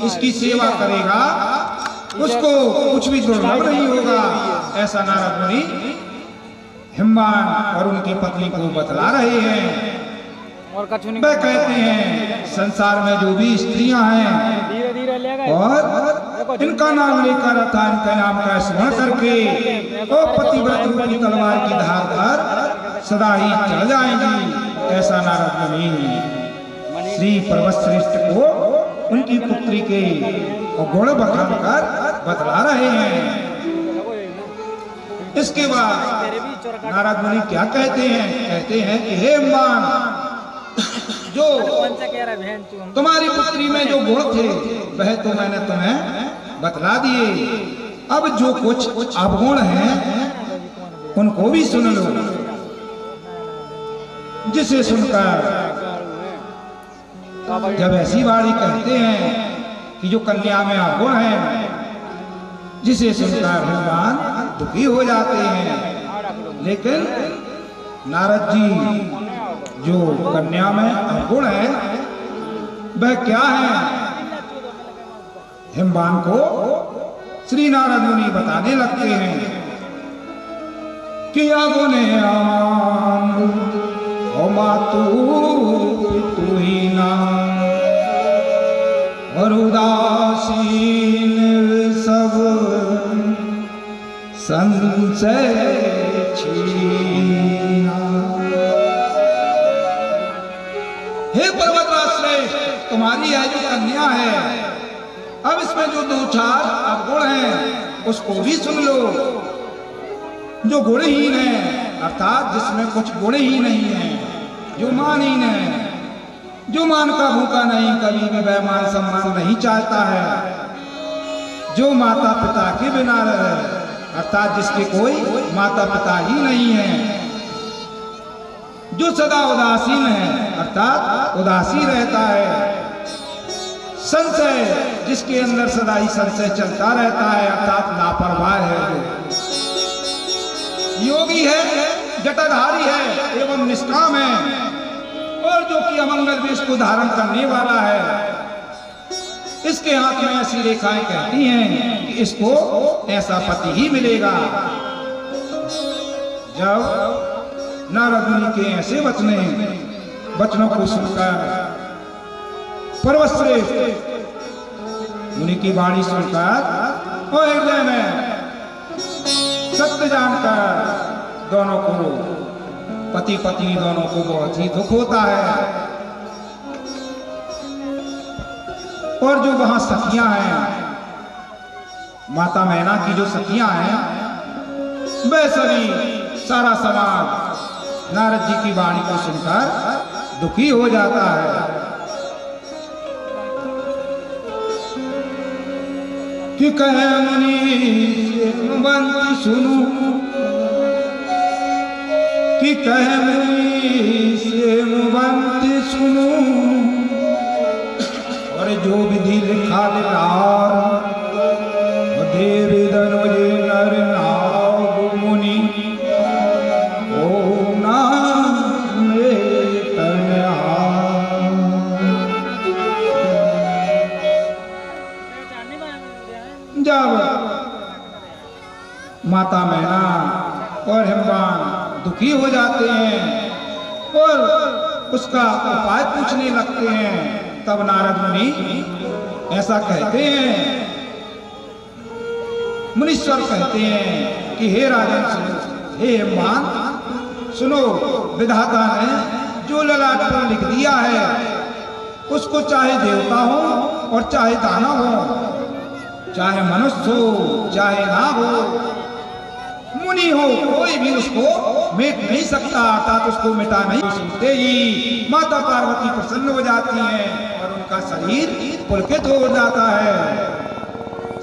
इसकी सेवा करेगा उसको कुछ भी दुर्लभ नहीं होगा। ऐसा नारद मुनि हिम्मान और उनकी पत्नी को बतला रहे हैं। वह कहते हैं संसार में जो भी स्त्रियां हैं और इनका नाम लेकर अथवा इनके नाम का स्मरण करके और पतिव्रत रूपी तलवार की धार पर सदा ही चढ़ जाएंगी। ऐसा नारद मुनि श्री पर्वतश्रेष्ठ को उनकी पुत्री के गुण बखान कर बतला रहे हैं। इसके बाद नारद मुनि क्या कहते हैं? कहते हैं कि हे हिम्मान, जो तुम्हारी पुत्री में जो गुण थे वह तो मैंने तुम्हें बतला दिए। अब जो कुछ अवगुण हैं उनको भी सुन लो, जिसे सुनकर जब ऐसी वाणी कहते हैं कि जो कन्या में अवगुण है, जिसे सुनकर हिम्मान दुखी हो जाते हैं। लेकिन नारद जी जो कन्या में अवगुण है वह क्या है, हिम्मान को श्री नारद मुनि बताने लगते हैं कि अवगुण मातु पितु ही नाम और उदासीन सब संशय छीना। हे पर्वतश्रेष्ठ, तुम्हारी यह जो कन्या है, अब इसमें जो दो चार अवगुण हैं उसको भी सुन लो। जो गुणहीन है, अर्थात जिसमें कुछ गुण ही नहीं है, जो मानहीन है, जो मान का भूखा नहीं, कभी भी वह मान सम्मान नहीं चाहता है, जो माता पिता के बिना रहे, अर्थात जिसके कोई माता पिता ही नहीं है, जो सदा उदासीन है, अर्थात उदासी रहता है, संशय जिसके अंदर सदा ही संशय चलता रहता है, अर्थात लापरवाह है, योगी है, जटाधारी है एवं निष्काम है, और जो कि अमंगल वेश को धारण करने वाला है, इसके हाथ में ऐसी रेखाएं कहती हैं कि इसको ऐसा पति ही मिलेगा। जब नारद मुनि के ऐसे वचनों को सुनकर पर्वतश्रेष्ठ मुनि की वाणी सुनकर और हृदय में सत्य जानकर दोनों को, पति पत्नी दोनों को बहुत ही दुख होता है। और जो वहां सखियां हैं, माता मैना की जो सखियां हैं, वे सभी सारा समाज नारद जी की वाणी को सुनकर दुखी हो जाता है। कि कहे मुनि बंद सुनू, कि कहे मुनि से मुबंद सुनू, और जो विधि लिखा लिलार, देव धनुज नर नाग मुनि, ओ नाम जब माता मैना और हिमवान दुखी हो जाते हैं और उसका उपाय पूछने लगते हैं, तब नारद मुनि ऐसा कहते हैं, मुनीश्वर कहते हैं कि हे राजन सुनो, हे हिमवान सुनो, विधाता ने जो ललाट पर लिख दिया है उसको चाहे देवता हो और चाहे दानव हो, चाहे मनुष्य हो चाहे ना हो, मुनि हो, कोई भी उसको मिट नहीं सकता, अर्थात उसको मिटा नहीं। सुनते ही माता पार्वती प्रसन्न हो जाती हैं और उनका शरीर पुलकित हो जाता है।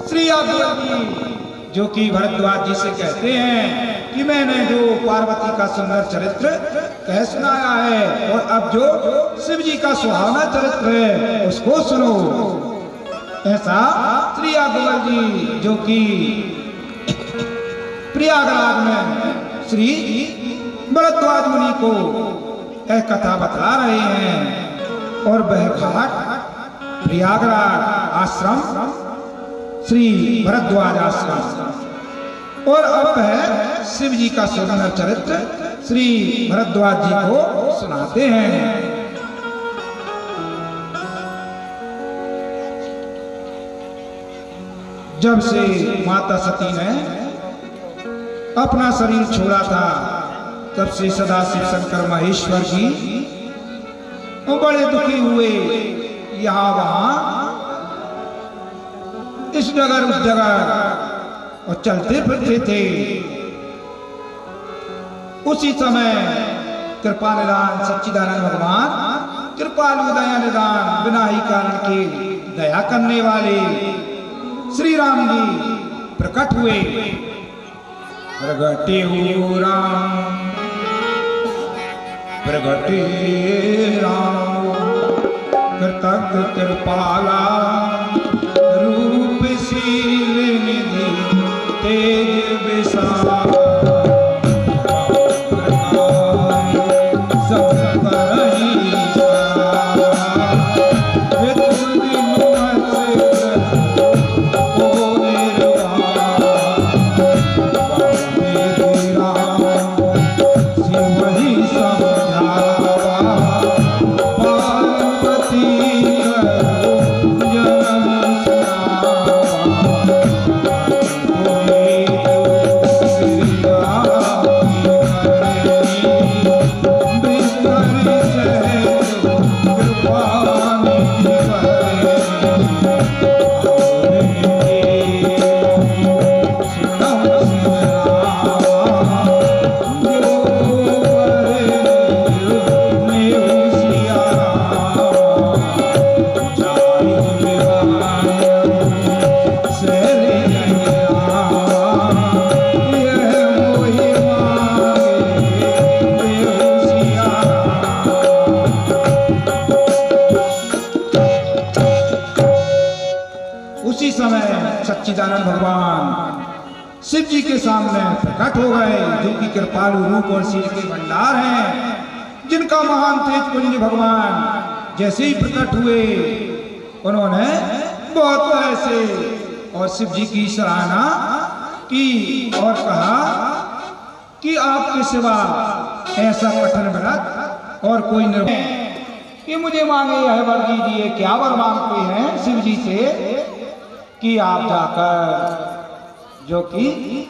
श्री जी जो कि भरद्वाज जी से कहते हैं कि मैंने जो पार्वती का सुंदर चरित्र कह सुनाया है, और अब जो शिव जी का सुहावना चरित्र है उसको सुनो। ऐसा श्री जी जो कि प्रयागराज में श्री भरद्वाज मुनि को एक कथा बता रहे हैं, और वह घाट प्रयागराज आश्रम, श्री भरद्वाज आश्रम, और अब है शिव जी का सुंदर चरित्र श्री भरद्वाज जी को सुनाते हैं। जब से माता सती ने अपना शरीर छोड़ा था, तब से सदाशिव शंकर महेश्वर जी बड़े दुखी हुए, यहाँ वहां इस जगह उस जगह और चलते फिरते थे। उसी समय कृपा निदान सच्चिदानंद भगवान, कृपालु दया निदान, बिना ही कारण के दया करने वाले श्री राम जी प्रकट हुए। प्रगटे राम, प्रगटे राम, कृतज्ञ कृपाला, रूपशील निधि तेज विशाल, उसी समय सच्चिदानंद भगवान शिव जी के सामने प्रकट हो गए, जो कि कृपालु रूप और शील के भंडार हैं, जिनका महान तेज पुंज भगवान जैसे ही प्रकट हुए उन्होंने बहुत तरह से और शिव जी की सराहना की और कहा कि आपके सिवा ऐसा कठिन व्रत और कोई नहीं कि मुझे मांगे यह वर दीजिए। क्या वर मांगते हैं शिव जी से कि आप जाकर जो कि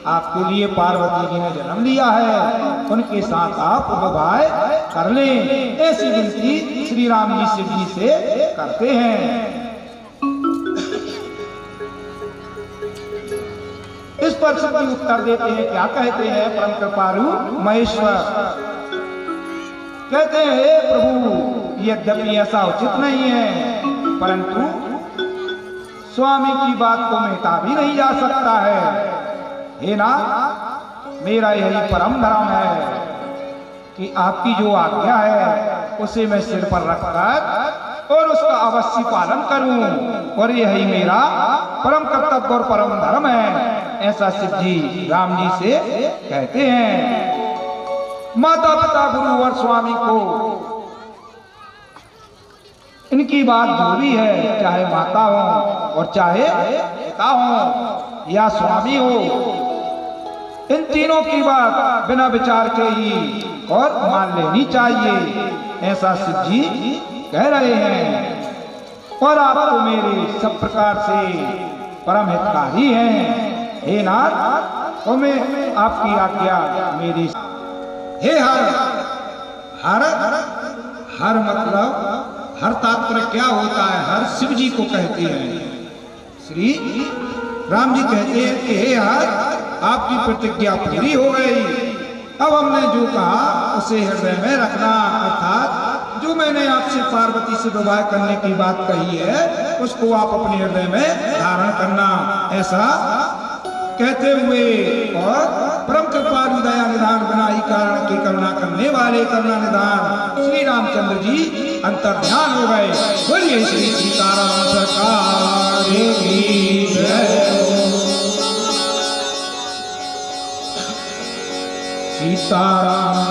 आपके लिए पार्वती जी ने जन्म लिया है उनके साथ आप विवाह कर लें, ऐसी विनती श्री राम जी शिव जी से करते हैं। इस पर शिव जी उत्तर देते हैं, क्या कहते हैं परम कृपालु महेश्वर, कहते हैं हे प्रभु यद्यपि ऐसा उचित नहीं है परंतु स्वामी की बात को मिटा भी नहीं जा सकता है। हे नाथ, मेरा यही परम धर्म है कि आपकी जो आज्ञा है उसे मैं सिर पर रखकर और उसका अवश्य पालन करूं, और यही मेरा परम कर्तव्य और परम धर्म है, ऐसा शिव जी राम जी से कहते हैं। माता पिता गुरु और स्वामी को इनकी बात जो भी है, चाहे माता हो और चाहे पिता हो या स्वामी हो, इन तीनों की बात बिना विचार के ही और मान लेनी चाहिए, ऐसा शिव जी कह रहे हैं। और आप तो मेरे सब प्रकार से परम हितकारी हैं। हे नाथ, तो मैं आपकी आज्ञा मेरी। हे हर मतलब हर तात्पर्य क्या होता है, हर शिव जी को कहते हैं। श्री राम जी कहते हैं कि हे हर, आपकी प्रतिज्ञा पूरी हो गई, अब हमने जो कहा उसे हृदय में रखना, अर्थात जो मैंने आपसे पार्वती से विवाह करने की बात कही है उसको आप अपने हृदय में धारण करना, ऐसा कहते हुए और परम कृपालु दया निधान बनाई कारण की करुणा करने वाले करुणा निधान श्री रामचंद्र जी अंतर्ध्यान हो गए। बोलिए श्री सीताराम सरकार की जय। सीताराम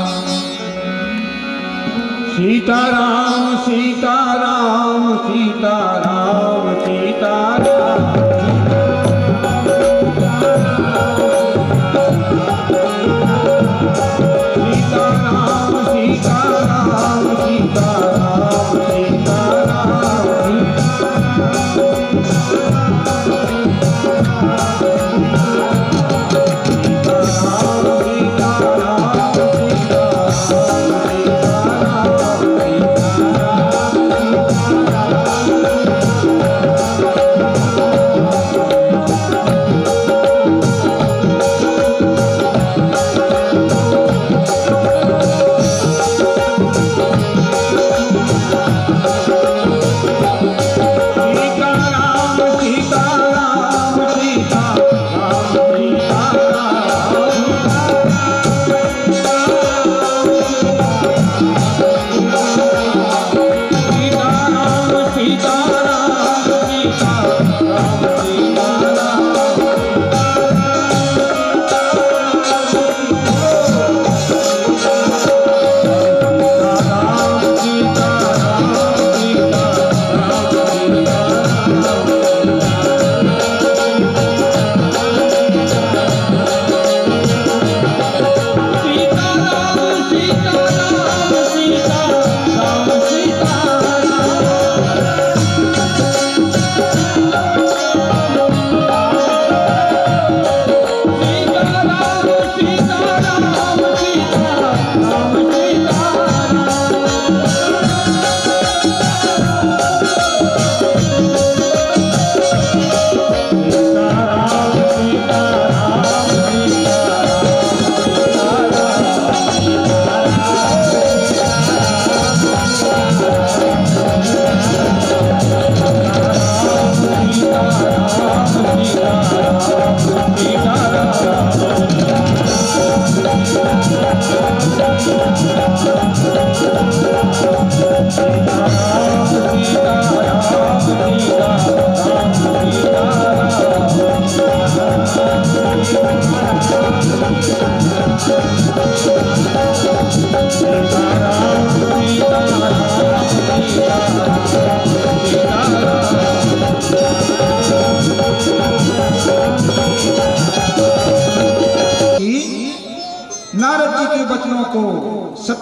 सीताराम सीताराम सीताराम सीताराम सीताराम सीताराम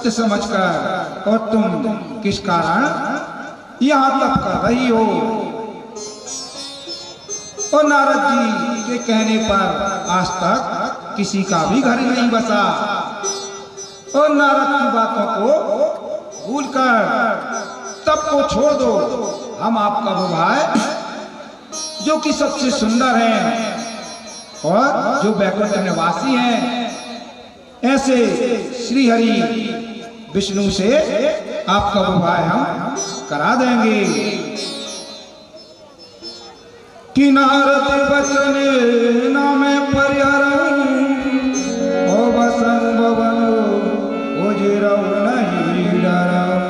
सत्य समझकर, और तुम किस कारण यहाँ तप कर रही हो? और नारद जी के कहने पर आज तक किसी का भी घर नहीं बसा, और नारद की बातों को भूलकर तप को छोड़ दो। हम आपका विवाह, जो कि सबसे सुंदर है और जो वैकुंठ निवासी हैं, ऐसे श्री हरि विष्णु से आपका विवाह हम करा देंगे। कि नारद वचन नाम परिहरम ओ बसन भवन उजरऊ नहीं डरम।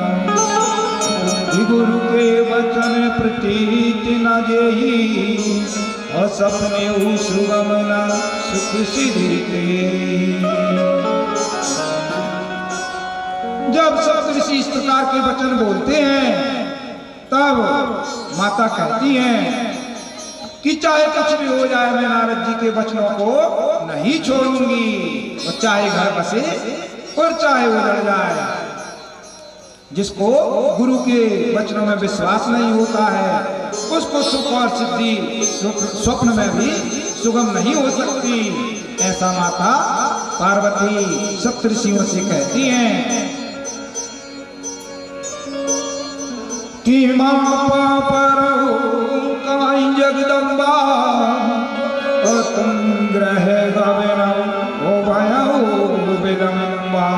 गुरु के वचन प्रतीति न जेहि और सपने सुगम न सुख सिद्धि के। जब सप्तऋषि इस प्रकार के वचन बोलते हैं तब माता कहती हैं कि चाहे कुछ भी हो जाए, मैं नारद जी के वचनों को नहीं छोड़ूंगी, और चाहे घर बसे और चाहे उजड़ जाए। जिसको गुरु के वचनों में विश्वास नहीं होता है, उसको सुख और सिद्धि स्वप्न में भी सुगम नहीं हो सकती। ऐसा माता पार्वती सप्तऋषियों से कहती हैं कि मां कमाई जगदम्बा और तुम ग्रह गवेन ओ भयो विलंबा।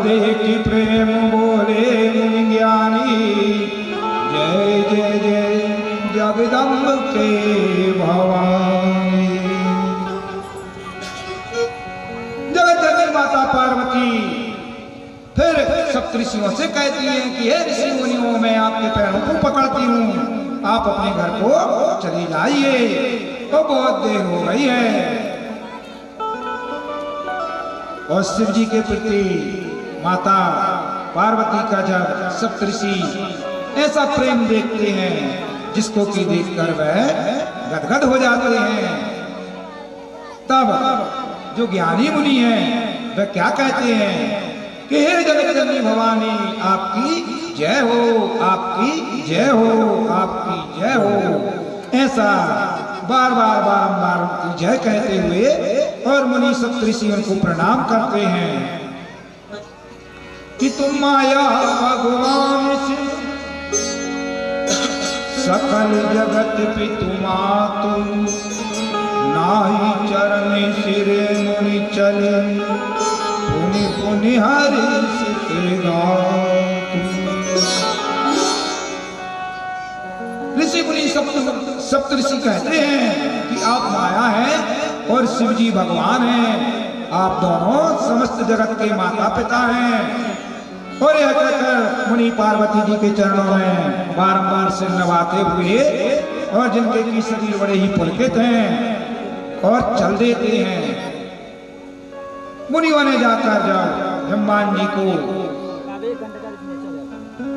देखी प्रेम बोले मुनि ज्ञानी, जय जय जय जगदम्ब के भवानी। जगत जननी माता पार्वती फिर सप्तऋषियों से कहती है कि हे ऋषि मुनियों, मैं आपके पैरों को पकड़ती हूँ, आप अपने घर को चली जाइए, तो बहुत देर हो गई है। और शिव जी के प्रति माता पार्वती का जब सप्तऋषि ऐसा प्रेम देखते हैं, जिसको कि देखकर वह गदगद हो जाते हैं, तब जो ज्ञानी मुनि हैं वह क्या कहते हैं कि हे जगत जननी भवानी, आपकी जय हो, आपकी जय हो, आपकी जय हो। ऐसा बार बार बारंबार उनकी जय कहते हुए और मुनि सप्तऋषि उनको प्रणाम करते हैं कि तुम माया भगवान से सकल जगत पितु मातु, नाहि चरण सिरे मुनि चले, पुनि पुनि हरि ऋषि मुनि सप्तऋषि कहते हैं कि आप माया हैं और शिव जी भगवान हैं, आप दोनों समस्त जगत के माता पिता हैं। और यह कहकर मुनि पार्वती जी के चरणों में बारंबार सिर नवाते हुए, और जिनके की शरीर बड़े ही पुलकित हैं, और चल देते हैं। मुनियों ने जाकर जब हनुमान जी को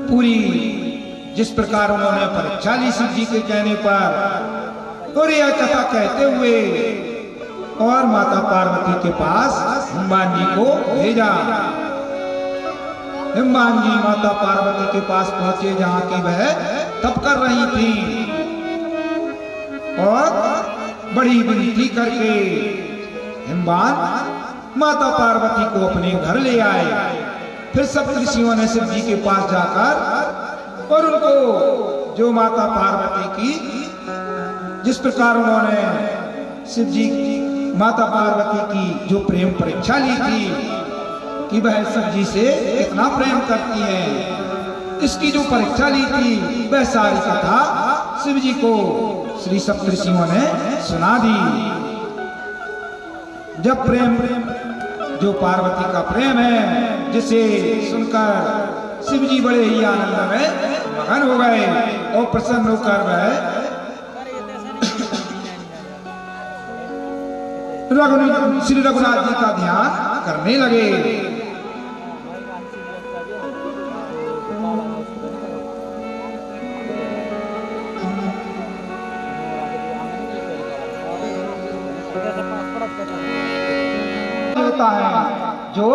पूरी जिस प्रकार उन्होंने परीक्षा ली शिव जी के कहने पर, और यह कथा कहते हुए और माता पार्वती के पास हनुमान जी को भेजा। हनुमान जी माता पार्वती के पास पहुंचे, जहां की वह तप कर रही थी, और बड़ी विनती करके हनुमान माता पार्वती को अपने घर ले आए। फिर सप्तऋषियों ने शिव जी के पास जाकर और उनको जो माता पार्वती की जिस प्रकार उन्होंने शिव जी माता पार्वती की जो प्रेम परीक्षा ली थी कि वह शिव जी से कितना प्रेम करती है, इसकी जो परीक्षा ली थी, वह सारी कथा शिव जी को श्री सप्तऋषियों ने सुना दी। जब प्रेम जो पार्वती का प्रेम है, जिसे सुनकर शिव जी बड़े ही आनंद में मगन हो गए और प्रसन्न होकर वह श्री रघुनाथ जी का ध्यान करने लगे। होता है जो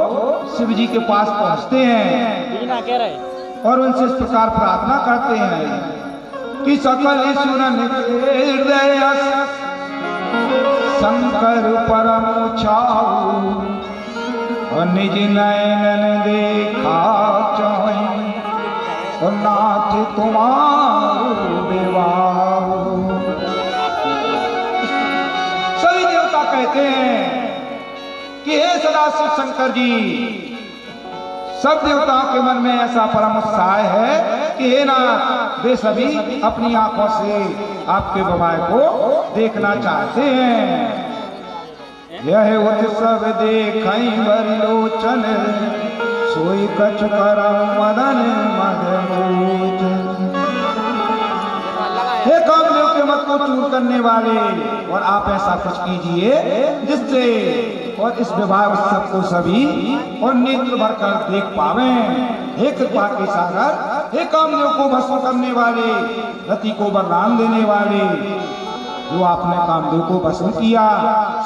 शिव जी के पास पहुंचते हैं और उनसे इस प्रकार प्रार्थना करते हैं कि सकल सुरन के हृदय शंकर परम छाऊ और निज नयन देखा चाहे और नाथ तुम्हारो विवाह। सभी देवता कहते हैं कि हे सदाशिव शंकर जी, सब देवताओं के मन में ऐसा परम उत्साह है कि हे नाथ, वे सभी अपनी आंखों से आपके विवाह को देखना चाहते हैं। यह उत्सव देखई बरलोचन सोई कछु करम मदन मदमोच। हे कामदेव के मत को चूर करने वाले, और आप ऐसा कुछ कीजिए जिससे और इस विवाह उत्सव को सभी और नेत्र भर कर देख पावे। हे कृपा के सागर, हे कामदेव को भस्म करने वाले, रति को वरदान देने वाले, जो आपने कामदेव को भस्म किया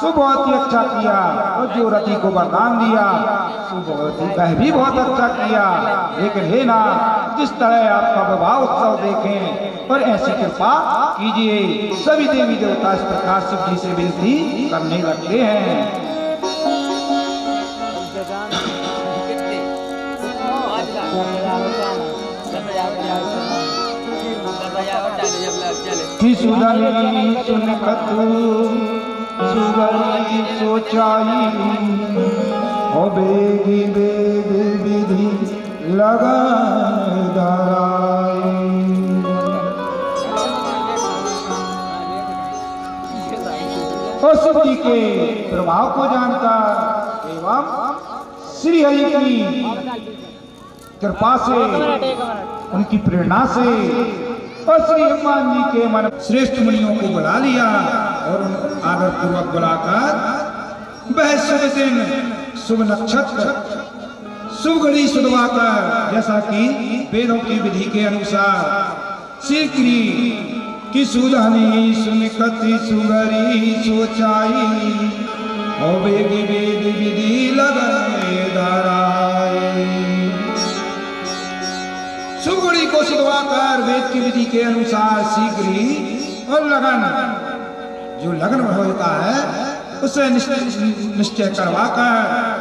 सो बहुत ही अच्छा किया, और जो रति को वरदान दिया सो बहुत ही वह भी बहुत अच्छा किया। लेकिन हे ना, जिस तरह आपका विवाह उत्सव देखें पर ऐसी कृपा कीजिए। सभी देवी देवता इस प्रकार शिव जी से विनती करने लगते हैं। सुधनी सुनकत सुगरी सोचाई ओ बेगी वेद विधि लगन धराई। और शिव जी के प्रभाव को जानकर एवं श्री हरि की कृपा से, उनकी प्रेरणा से और श्री हनुमान जी के मन श्रेष्ठ मुनियों को बुला लिया और आदर पूर्वक बुलाकर वह शुभ दिन, शुभ नक्षत्र, शुभ घड़ी सुधवाकर, जैसा कि वेदों की विधि के अनुसार श्री की सुधनी सुनकति सुगरी सोचाई और वेदी वेद विधि लगन धराई। सुगड़ी को सुधवाकर वेद की विधि के अनुसार शीघ्र ही और लगन, जो लगन होता है उसे निश्चय करवाकर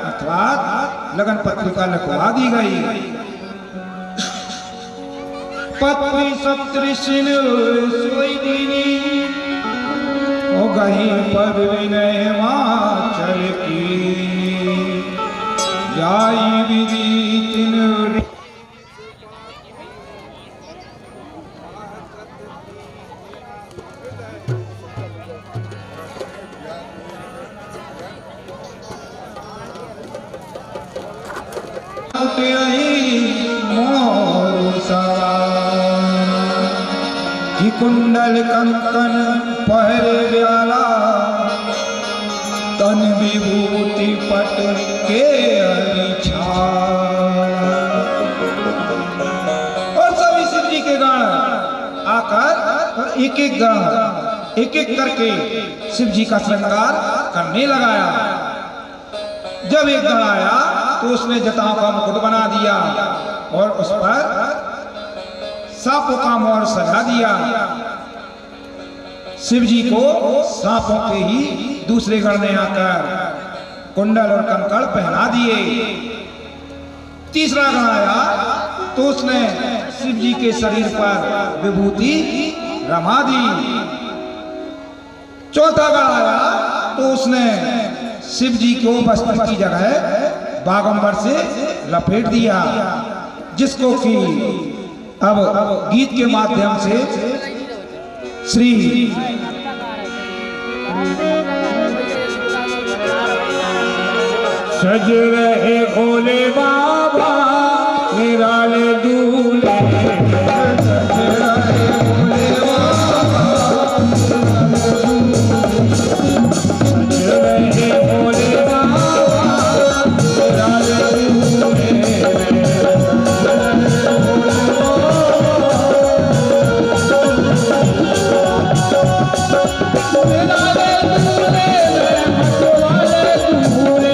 अर्थात लगन पत्रिका लिखवा दी गई। पत्री सप्तऋषि सोई दीनी हो गई पद विनय माचल की जाई विधि तिन। कुंडल कंकन पहरे व्याला तन विभूति पट के अरिछा। और सभी शिव जी के गण आकर और एक एक गण एक एक करके शिव जी का श्रृंगार करने लगाया। जब एक गण आया तो उसने जटाओं का मुकुट बना दिया और उस पर सांपों का मोर सजा दिया। शिव जी को सांपों के ही दूसरे गण ने आकर कुंडल और कंकड़ पहना दिए। तीसरा गण आया तो उसने शिव जी के शरीर पर विभूति रमा दी। चौथा गण आया तो उसने शिव जी को वस्त्र की जगह बागंबर से लपेट दिया, जिसको कि अब गीत के माध्यम से श्री सज रहे भोले बाबा निराले दूल्हे, सज रहे भोले बाबा, सज रहे भोले बाबा निराले दूल्हे। निराले दूल्हे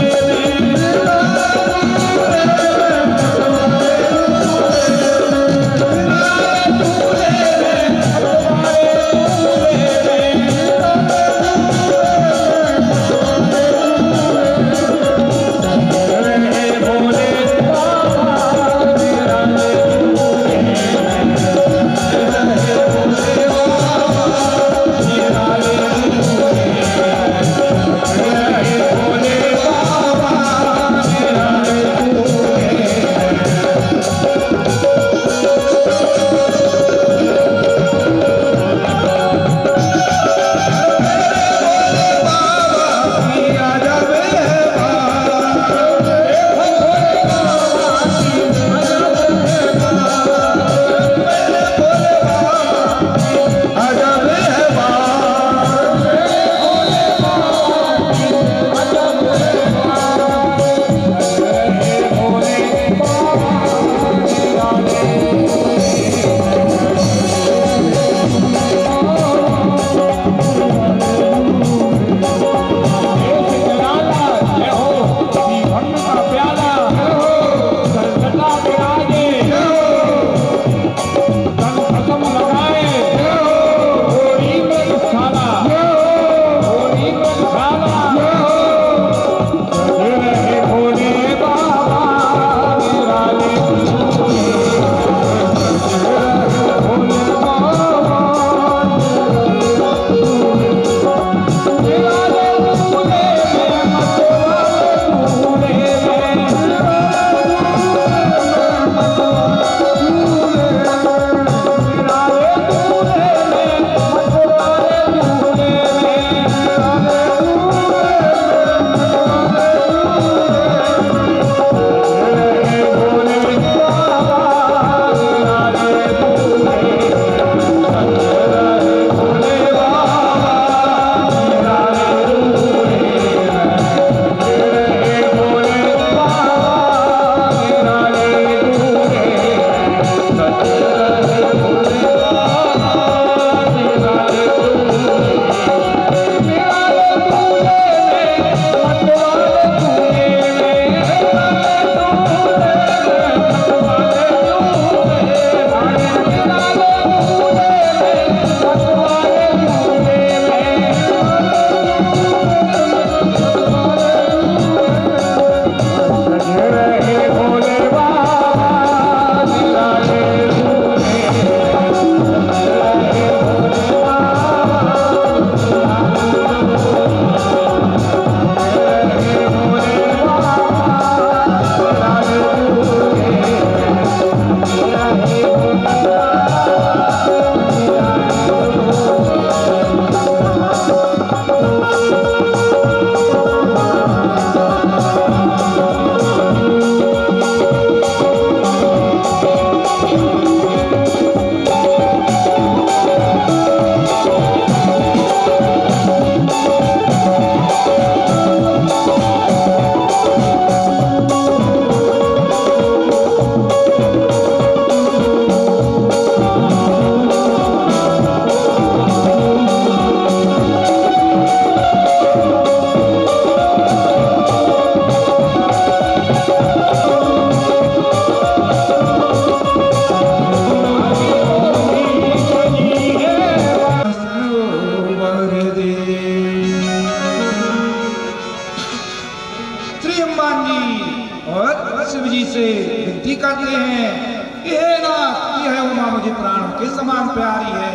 समान प्यारी है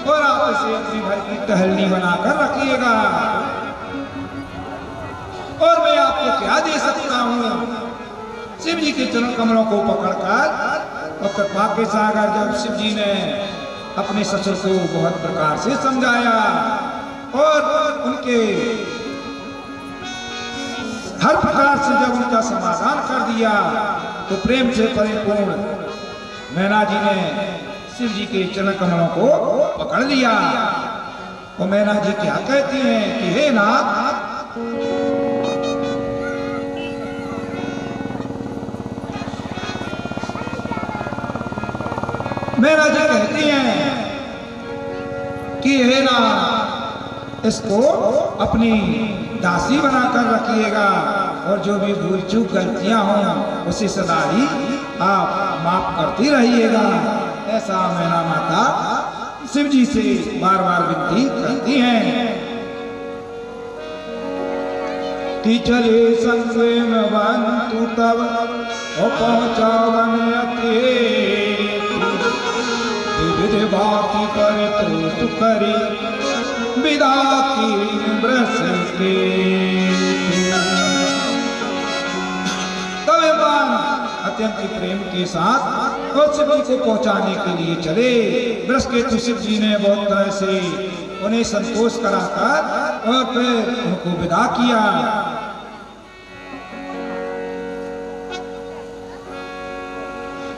और आप इसे अपनी घर की टहलनी बनाकर रखिएगा। और मैं आपको क्या दे सकता हूँ? शिव जी के चरण कमलों को पकड़कर और कृपा के सागर जब शिव जी ने अपने ससुर को बहुत प्रकार से समझाया और उनके हर प्रकार से जब उनका समाधान कर दिया तो प्रेम से परिपूर्ण मैना जी ने शिव जी के चरण कमलों को पकड़ लिया। और मैना जी क्या कहती हैं कि हे नाथ, मैना जी कहती हैं कि हे नाथ, इसको अपनी दासी बनाकर रखिएगा और जो भी भूल चूक गलतियां हों उसे सदा ही आप माफ करती रहिएगा। ऐसा मैना माता शिव जी से बार बार विनती करती हैं कि चले संग में वन तू तब और पहुंचा वन विधि बाकी पर तू करी विदा की ब्रस के। तब अत्यंत प्रेम के साथ और शिव जी को पहुंचाने के लिए चले। ब्रस के तो शिव जी ने बहुत तरह से उन्हें संतोष कराकर और फिर उनको विदा किया।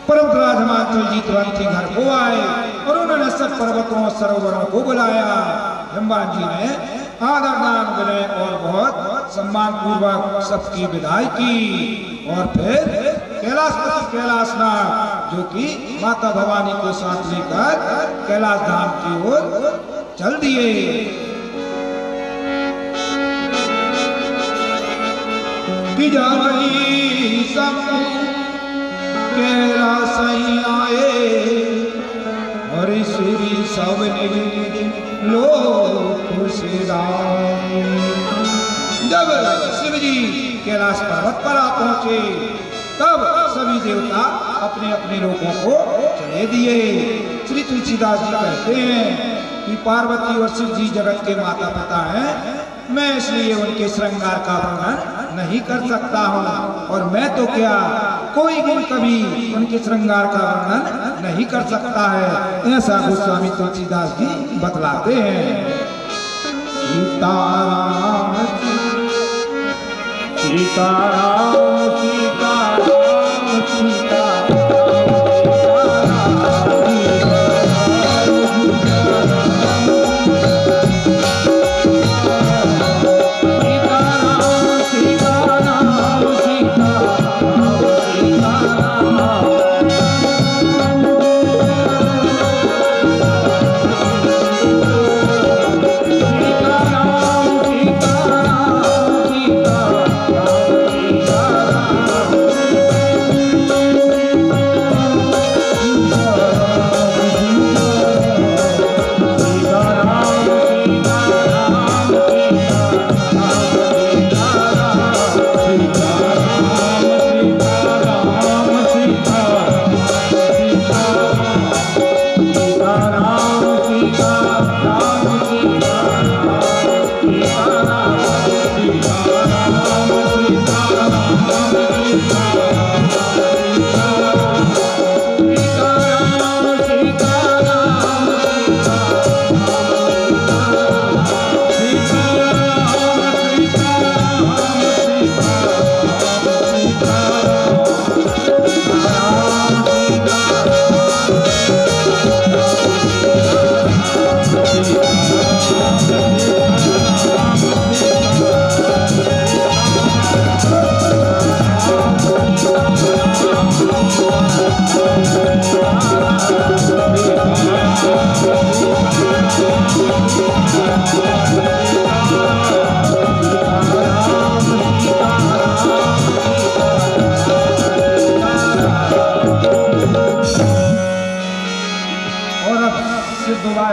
परम हिमाचल जी तुरंत ही घर को आए और उन्होंने सब पर्वतों और सरोवरों को बुलाया। हिमवान जी ने आदर दान विनय और बहुत सम्मान पूर्वक सबकी विदाई की और फिर कैलाशनाथ जो कि माता भवानी को साथ लेकर कैलाश धाम की ओर चल दिए। कैलाश आए और श्री सब लोग जब शिव जी कैलाश पर्वत पर आ पहुंचे तब सभी देवता अपने अपने लोगों को चले दिए। श्री तुलसीदास जी कहते हैं कि पार्वती और शिव जी जगत के माता पिता हैं, मैं इसलिए उनके श्रृंगार का वर्णन नहीं कर सकता हूँ और मैं तो क्या कोई भी कभी उनके श्रृंगार का वर्णन नहीं कर सकता है। ऐसा गोस्वामी तुलसीदास जी बतलाते हैं। सीताराम सीताराम सीताराम सीताराम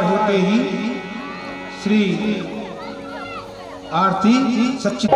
होते ही श्री आरती सच्ची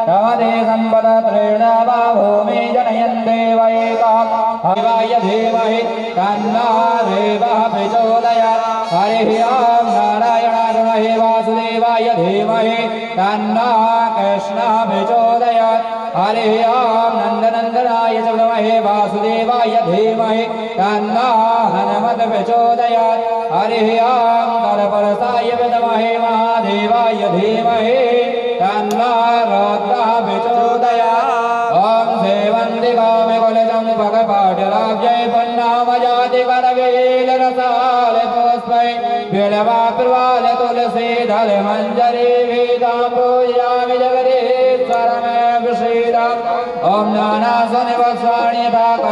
रमते सम्पदत्रेणावा भूमि जनयन् देवैकाम् शिवाय धीमहि तन्नो देवः प्रचोदयात् हरिः ॐ नारायणाय विद्महे वासुदेवाय धीमहि तन्नो कृष्णः प्रचोदयात् हरिः ॐ नन्दनन्दनाय च विद्महे वासुदेवाय धीमहि तन्नो हनुमत् प्रचोदयात् हरिः ॐ तत्पुरुषाय विद्महे महादेवाय धीमहि तन्नो रुद्रः प्रचोदयात् ॐ सेवन्ति कामिकुलचम्पकपाटलाब्जै पुन्नामजाति करवेलरसाल पुष्पै बिल्वा प्रवाल तुलसी दल मञ्जरी वेदां पूजयामि जगदीश्वरमेव श्रीराम ॐ नानासुनिवत्साणि